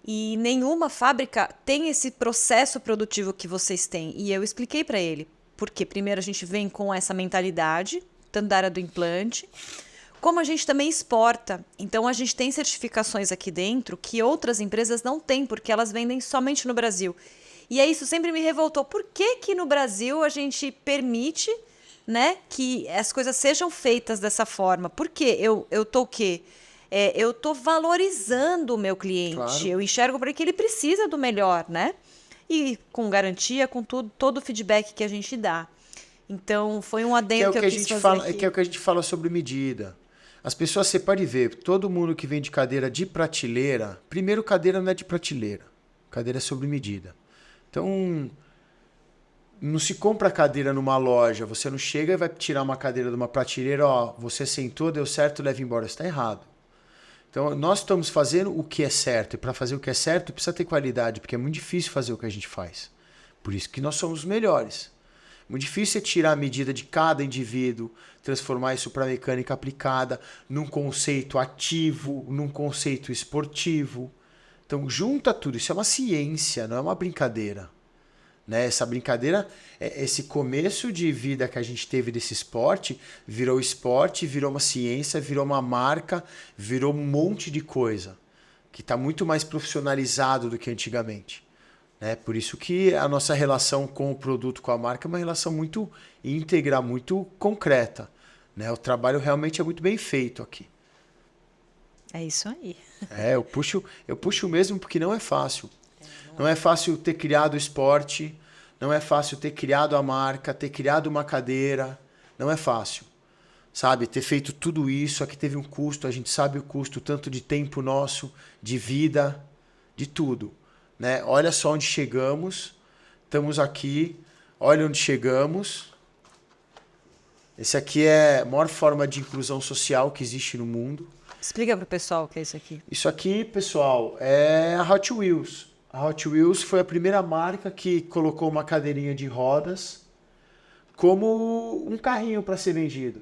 e nenhuma fábrica tem esse processo produtivo que vocês têm. E eu expliquei para ele, porque primeiro a gente vem com essa mentalidade, tanto da área do implante, como a gente também exporta. Então a gente tem certificações aqui dentro que outras empresas não têm, porque elas vendem somente no Brasil. E aí isso sempre me revoltou. Por que no Brasil a gente permite, né, que as coisas sejam feitas dessa forma? Por quê? Eu tô o quê? Eu estou valorizando o meu cliente. Claro. Eu enxergo para que ele precisa do melhor, né? E com garantia, com todo o feedback que a gente dá. Então, foi um adendo que eu quis fazer aqui. Que é o que a gente fala sobre medida. As pessoas, você pode ver, todo mundo que vem de cadeira de prateleira, primeiro, cadeira não é de prateleira. Cadeira é sobre medida. Então, não se compra cadeira numa loja. Você não chega e vai tirar uma cadeira de uma prateleira, ó, você sentou, deu certo, leva embora. Isso está errado. Então, nós estamos fazendo o que é certo. E para fazer o que é certo, precisa ter qualidade, porque é muito difícil fazer o que a gente faz. Por isso que nós somos os melhores. Muito difícil é tirar a medida de cada indivíduo, transformar isso para mecânica aplicada, num conceito ativo, num conceito esportivo. Então, junta tudo. Isso é uma ciência, não é uma brincadeira. Né? Essa brincadeira, esse começo de vida que a gente teve desse esporte, virou esporte, virou uma ciência, virou uma marca, virou um monte de coisa que está muito mais profissionalizado do que antigamente. Né? Por isso que a nossa relação com o produto, com a marca, é uma relação muito íntegra, muito concreta. Né? O trabalho realmente é muito bem feito aqui. É isso aí. Eu puxo mesmo porque não é fácil. Não é fácil ter criado o esporte, não é fácil ter criado a marca, ter criado uma cadeira, não é fácil. Sabe, ter feito tudo isso, aqui teve um custo, a gente sabe o custo tanto de tempo nosso, de vida, de tudo. Né? Olha só onde chegamos, estamos aqui, olha onde chegamos. Esse aqui é a maior forma de inclusão social que existe no mundo. Explica pro pessoal o que é isso aqui. Isso aqui, pessoal, é a Hot Wheels. A Hot Wheels foi a primeira marca que colocou uma cadeirinha de rodas como um carrinho para ser vendido.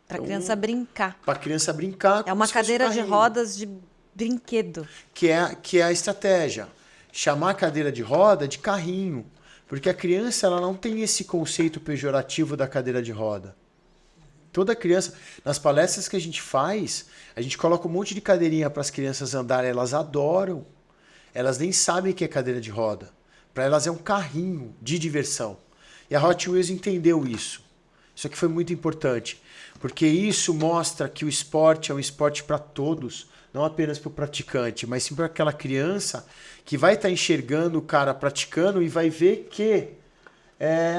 Para criança brincar. Para criança brincar. É uma como se fosse um cadeira de carrinho. rodas de brinquedo. Que é a estratégia. Chamar a cadeira de roda de carrinho. Porque a criança ela não tem esse conceito pejorativo da cadeira de roda. Toda criança, nas palestras que a gente faz, a gente coloca um monte de cadeirinha para as crianças andarem, elas adoram. Elas nem sabem o que é cadeira de roda. Para elas é um carrinho de diversão. E a Hot Wheels entendeu isso. Isso aqui foi muito importante. Porque isso mostra que o esporte é um esporte para todos, não apenas para o praticante, mas sim para aquela criança que vai estar enxergando o cara praticando e vai ver que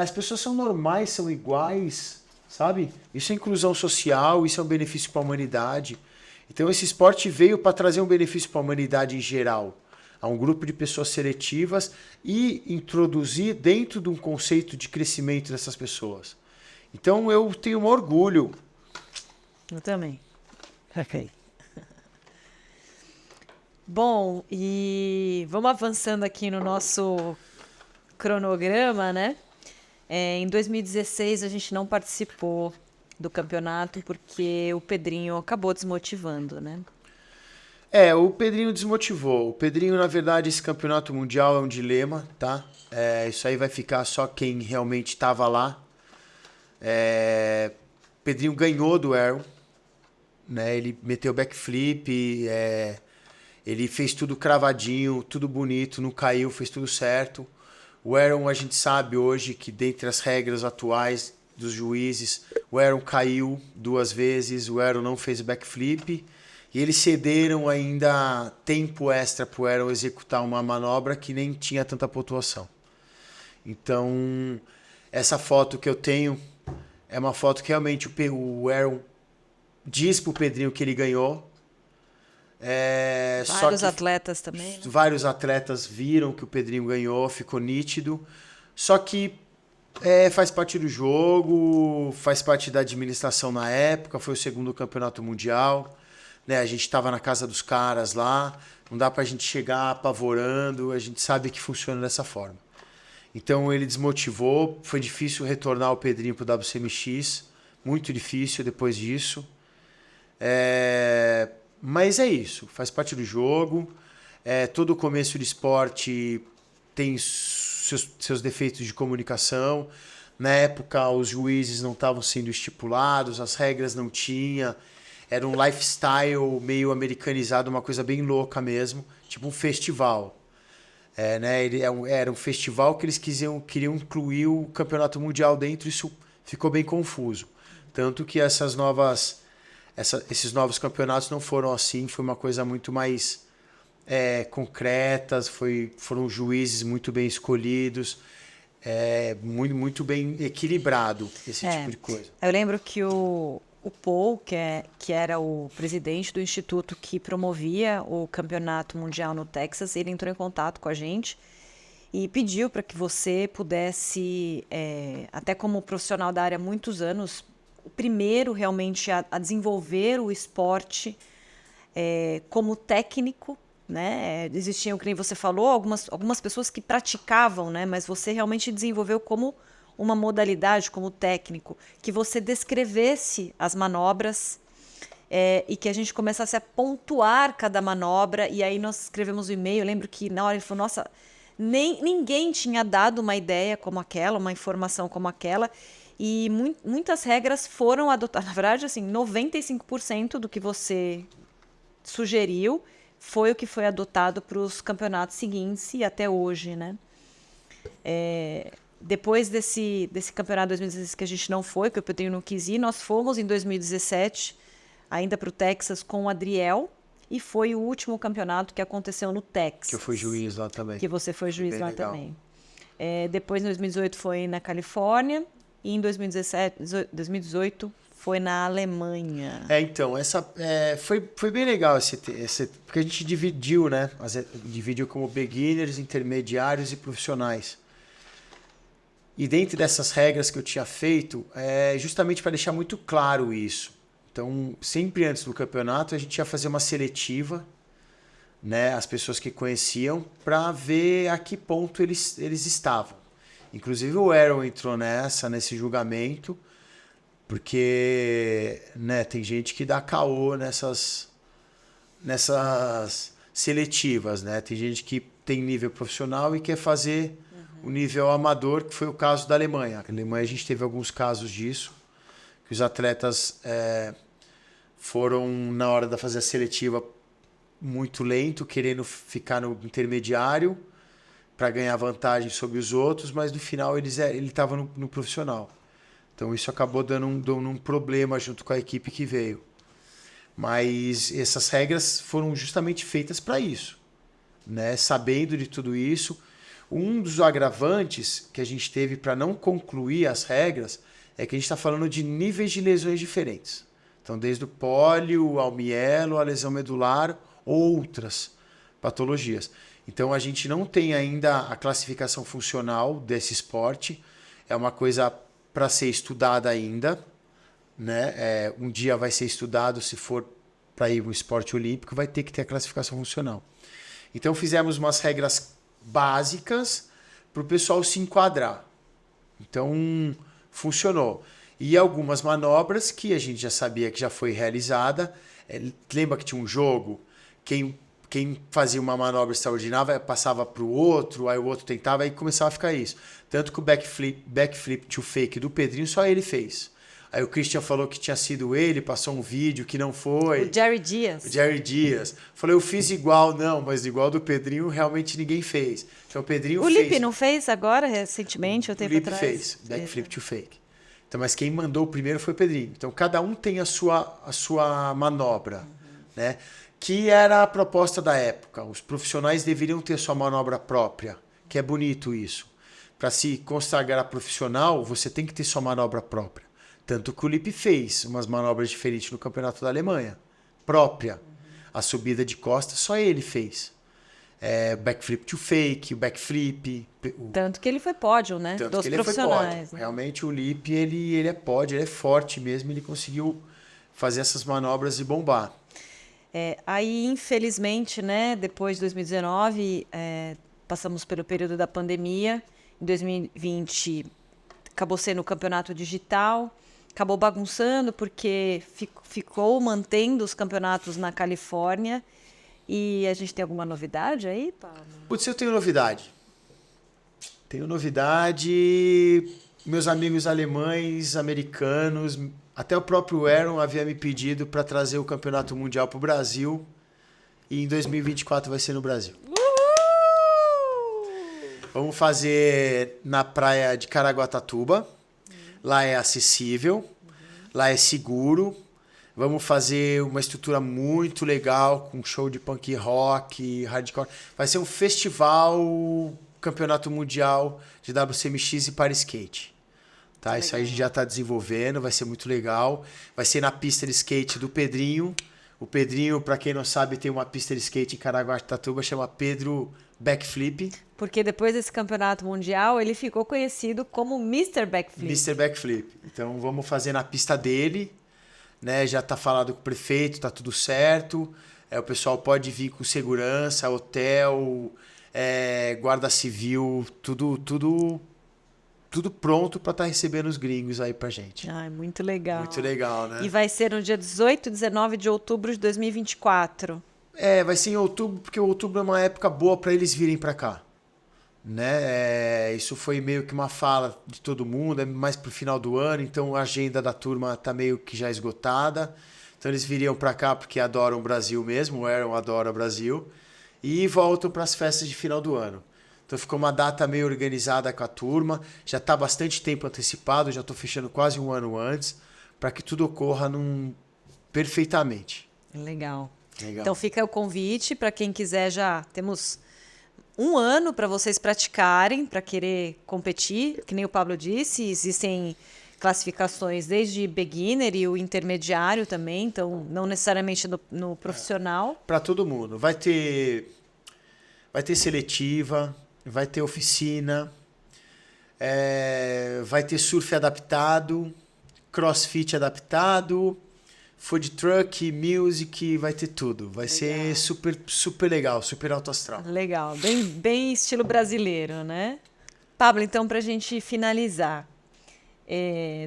as pessoas são normais, são iguais, sabe? Isso é inclusão social, isso é um benefício para a humanidade. Então esse esporte veio para trazer um benefício para a humanidade em geral, a um grupo de pessoas seletivas e introduzir dentro de um conceito de crescimento dessas pessoas. Então eu tenho um orgulho. Eu também. Ok. Bom, e vamos avançando aqui no nosso cronograma, né? Em 2016 a gente não participou do campeonato porque o Pedrinho acabou desmotivando, né? O Pedrinho desmotivou. O Pedrinho, na verdade, esse campeonato mundial é um dilema, tá? Isso aí vai ficar só quem realmente estava lá. Pedrinho ganhou do Aaron, né? Ele meteu backflip, ele fez tudo cravadinho, tudo bonito, não caiu, fez tudo certo. O Aaron, a gente sabe hoje que dentre as regras atuais dos juízes, o Aaron caiu 2 vezes, o Aaron não fez backflip e eles cederam ainda tempo extra para o Aaron executar uma manobra que nem tinha tanta pontuação. Então, essa foto que eu tenho é uma foto que realmente o Aaron diz pro Pedrinho que ele ganhou. Vários atletas também, né? Vários atletas viram que o Pedrinho ganhou, ficou nítido. Só que faz parte do jogo, faz parte da administração na época, foi o 2º campeonato mundial. Né? A gente estava na casa dos caras lá, não dá pra gente chegar apavorando, a gente sabe que funciona dessa forma. Então ele desmotivou, foi difícil retornar o Pedrinho pro WCMX, muito difícil depois disso. Mas é isso, faz parte do jogo. Todo começo de esporte tem seus defeitos de comunicação. Na época, os juízes não estavam sendo estipulados, as regras não tinha. Era um lifestyle meio americanizado, uma coisa bem louca mesmo, tipo um festival. Era um festival que eles queriam incluir o campeonato mundial dentro, isso ficou bem confuso. Tanto que esses novos campeonatos não foram assim, foi uma coisa muito mais concretas, foram juízes muito bem escolhidos, muito bem equilibrado esse tipo de coisa. Eu lembro que o Paul, que era o presidente do instituto que promovia o campeonato mundial no Texas, ele entrou em contato com a gente e pediu para que você pudesse, até como profissional da área há muitos anos, o primeiro realmente a desenvolver o esporte como técnico, né? Existiam, como você falou, algumas pessoas que praticavam, né? Mas você realmente desenvolveu como uma modalidade, como técnico, que você descrevesse as manobras e que a gente começasse a pontuar cada manobra. E aí nós escrevemos o e-mail. Eu lembro que na hora ele falou, nossa, ninguém tinha dado uma ideia como aquela, uma informação como aquela. E muitas regras foram adotadas. Na verdade, assim, 95% do que você sugeriu foi o que foi adotado para os campeonatos seguintes e até hoje, né? Depois desse campeonato 2016 que a gente não foi, que o Pedrinho não quis ir, nós fomos em 2017, ainda para o Texas com o Adriel, e foi o último campeonato que aconteceu no Texas. Que eu fui juiz lá também. Que você foi juiz bem lá legal. também. Depois, em 2018, foi na Califórnia, e em 2018 foi na Alemanha. Então, foi bem legal porque a gente dividiu, né? Dividiu como beginners, intermediários e profissionais. E dentro dessas regras que eu tinha feito, justamente para deixar muito claro isso. Então, sempre antes do campeonato, a gente ia fazer uma seletiva, né? As pessoas que conheciam, para ver a que ponto eles estavam. Inclusive o Aaron entrou nesse julgamento, porque, né, tem gente que dá caô nessas seletivas, né? Tem gente que tem nível profissional e quer fazer o nível amador, que foi o caso da Alemanha. Na Alemanha a gente teve alguns casos disso, que os atletas foram, na hora de fazer a seletiva, muito lento, querendo ficar no intermediário para ganhar vantagem sobre os outros, mas no final ele estava no profissional. Então isso acabou dando um problema junto com a equipe que veio. Mas essas regras foram justamente feitas para isso, né? Sabendo de tudo isso, um dos agravantes que a gente teve para não concluir as regras é que a gente está falando de níveis de lesões diferentes. Então, desde o pólio ao mielo, a lesão medular, outras patologias. Então, a gente não tem ainda a classificação funcional desse esporte. É uma coisa para ser estudada ainda, né? Um dia vai ser estudado, se for para ir um esporte olímpico, vai ter que ter a classificação funcional. Então, fizemos umas regras básicas para o pessoal se enquadrar. Então, funcionou. E algumas manobras que a gente já sabia que já foi realizada. Lembra que tinha um jogo? Quem fazia uma manobra extraordinária passava para o outro, aí o outro tentava, aí começava a ficar isso. Tanto que o backflip to fake do Pedrinho, só ele fez. Aí o Christian falou que tinha sido ele, passou um vídeo que não foi. O Jerry Dias. Falei, eu fiz igual, não, mas igual do Pedrinho realmente ninguém fez. Então o Pedrinho fez. O Lipe não fez agora, recentemente, ou tempo atrás? O Lipe fez, backflip to fake. Então, mas quem mandou o primeiro foi o Pedrinho. Então cada um tem a sua manobra, né? Que era a proposta da época. Os profissionais deveriam ter sua manobra própria, que é bonito isso. Para se consagrar profissional, você tem que ter sua manobra própria. Tanto que o Lipe fez umas manobras diferentes no Campeonato da Alemanha, própria. A subida de costas, só ele fez. Backflip to fake, o backflip. Tanto que ele foi pódio, né? Tanto dos que ele profissionais. foi pódio. Realmente o Lipe, ele é pódio, ele é forte mesmo, ele conseguiu fazer essas manobras e bombar. Aí, infelizmente, né, depois de 2019, passamos pelo período da pandemia. Em 2020, acabou sendo o campeonato digital. Acabou bagunçando porque ficou mantendo os campeonatos na Califórnia. E a gente tem alguma novidade aí, Paulo? Putz, eu tenho novidade. Meus amigos alemães, americanos, até o próprio Aaron havia me pedido para trazer o campeonato mundial para o Brasil. E em 2024 vai ser no Brasil. Vamos fazer na praia de Caraguatatuba. Lá é acessível, lá é seguro. Vamos fazer uma estrutura muito legal, com show de punk rock, hardcore. Vai ser um festival, campeonato mundial de WCMX e para skate. Tá? Isso aí a gente já está desenvolvendo, vai ser muito legal. Vai ser na pista de skate do Pedrinho. O Pedrinho, para quem não sabe, tem uma pista de skate em Caraguatatuba, chama Pedro Backflip. Porque depois desse campeonato mundial, ele ficou conhecido como Mr. Backflip. Mr. Backflip. Então vamos fazer na pista dele, né? Já está falado com o prefeito, tá tudo certo. O pessoal pode vir com segurança, hotel, guarda civil, tudo pronto para estar recebendo os gringos aí pra gente. Ai, muito legal. Muito legal, né? E vai ser no dia 18 e 19 de outubro de 2024. Vai ser em outubro, porque outubro é uma época boa para eles virem para cá. Né? Isso foi meio que uma fala de todo mundo, é mais pro final do ano, então a agenda da turma tá meio que já esgotada. Então eles viriam para cá porque adoram o Brasil mesmo, o Aaron adora o Brasil, e voltam para as festas de final do ano. Então ficou uma data meio organizada com a turma, já está bastante tempo antecipado, já estou fechando quase um ano antes, para que tudo ocorra perfeitamente. Legal. Legal. Então fica o convite para quem quiser, já temos um ano para vocês praticarem, para querer competir. Que nem o Pablo disse, existem classificações desde beginner e o intermediário também, então não necessariamente no profissional. Para todo mundo. Vai ter seletiva, vai ter oficina, vai ter surf adaptado, crossfit adaptado, food truck, music, vai ter tudo. Vai ser super, super legal, super alto astral. Legal, bem estilo brasileiro, né? Pablo, então, para a gente finalizar,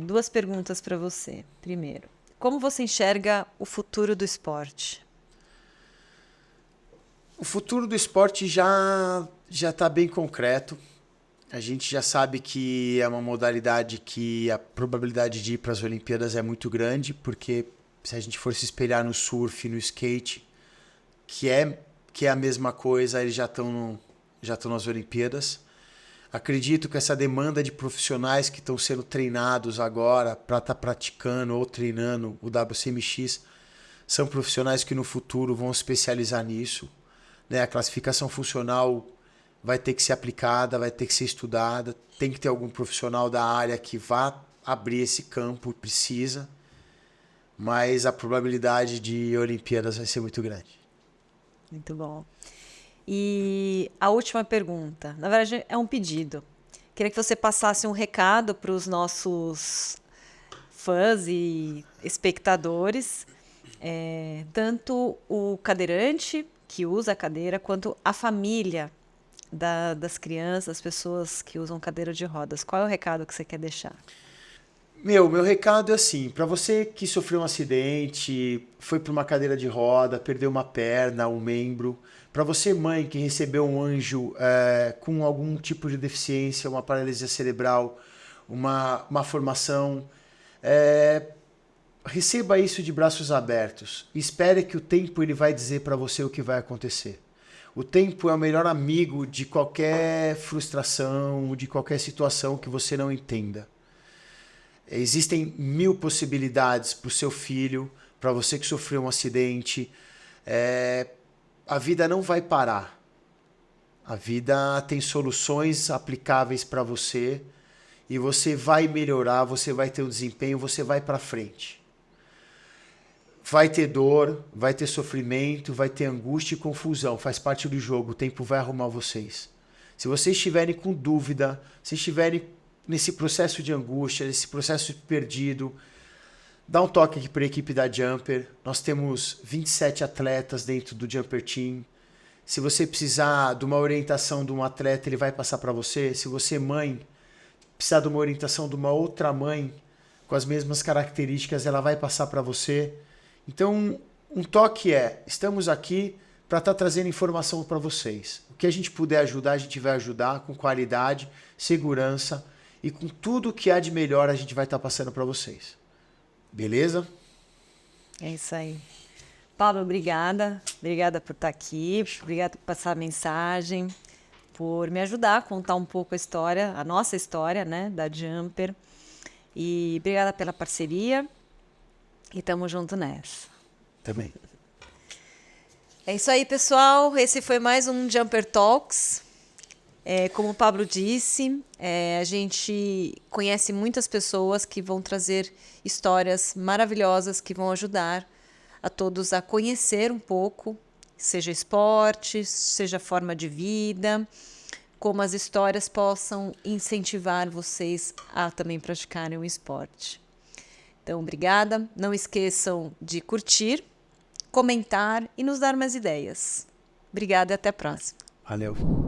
2 perguntas para você. Primeiro, como você enxerga o futuro do esporte? O futuro do esporte já está bem concreto. A gente já sabe que é uma modalidade que a probabilidade de ir para as Olimpíadas é muito grande, porque se a gente for se espelhar no surf, no skate, que é a mesma coisa, eles já estão nas Olimpíadas. Acredito que essa demanda de profissionais que estão sendo treinados agora para estar praticando ou treinando o WCMX são profissionais que no futuro vão especializar nisso. Né? A classificação funcional vai ter que ser aplicada, vai ter que ser estudada, tem que ter algum profissional da área que vá abrir esse campo, precisa, mas a probabilidade de Olimpíadas vai ser muito grande. Muito bom. E a última pergunta, na verdade é um pedido. Queria que você passasse um recado para os nossos fãs e espectadores, tanto o cadeirante que usa a cadeira, quanto a família das crianças, das pessoas que usam cadeira de rodas. Qual é o recado que você quer deixar? Meu recado é assim, para você que sofreu um acidente, foi para uma cadeira de roda, perdeu uma perna, um membro, para você mãe que recebeu um anjo com algum tipo de deficiência, uma paralisia cerebral, uma formação, receba isso de braços abertos. Espere que o tempo ele vai dizer para você o que vai acontecer. O tempo é o melhor amigo de qualquer frustração, de qualquer situação que você não entenda. Existem 1000 possibilidades para o seu filho, para você que sofreu um acidente. A vida não vai parar. A vida tem soluções aplicáveis para você e você vai melhorar, você vai ter um desempenho, você vai para frente. Vai ter dor, vai ter sofrimento, vai ter angústia e confusão. Faz parte do jogo, o tempo vai arrumar vocês. Se vocês estiverem com dúvida, se estiverem nesse processo de angústia, nesse processo perdido, dá um toque aqui para a equipe da Jumper. Nós temos 27 atletas dentro do Jumper Team. Se você precisar de uma orientação de um atleta, ele vai passar para você. Se você, mãe, precisar de uma orientação de uma outra mãe com as mesmas características, ela vai passar para você. Então, um toque estamos aqui para estar trazendo informação para vocês. O que a gente puder ajudar, a gente vai ajudar com qualidade, segurança e com tudo que há de melhor a gente vai estar passando para vocês. Beleza? É isso aí. Pablo, obrigada. Obrigada por estar aqui, obrigada por passar a mensagem, por me ajudar a contar um pouco a história, a nossa história, né, da Jumper. E obrigada pela parceria. E tamo junto nessa. Também. É isso aí, pessoal. Esse foi mais um Jumper Talks. Como o Pablo disse, a gente conhece muitas pessoas que vão trazer histórias maravilhosas que vão ajudar a todos a conhecer um pouco, seja esporte, seja forma de vida, como as histórias possam incentivar vocês a também praticarem o esporte. Então, obrigada. Não esqueçam de curtir, comentar e nos dar mais ideias. Obrigada e até a próxima. Valeu.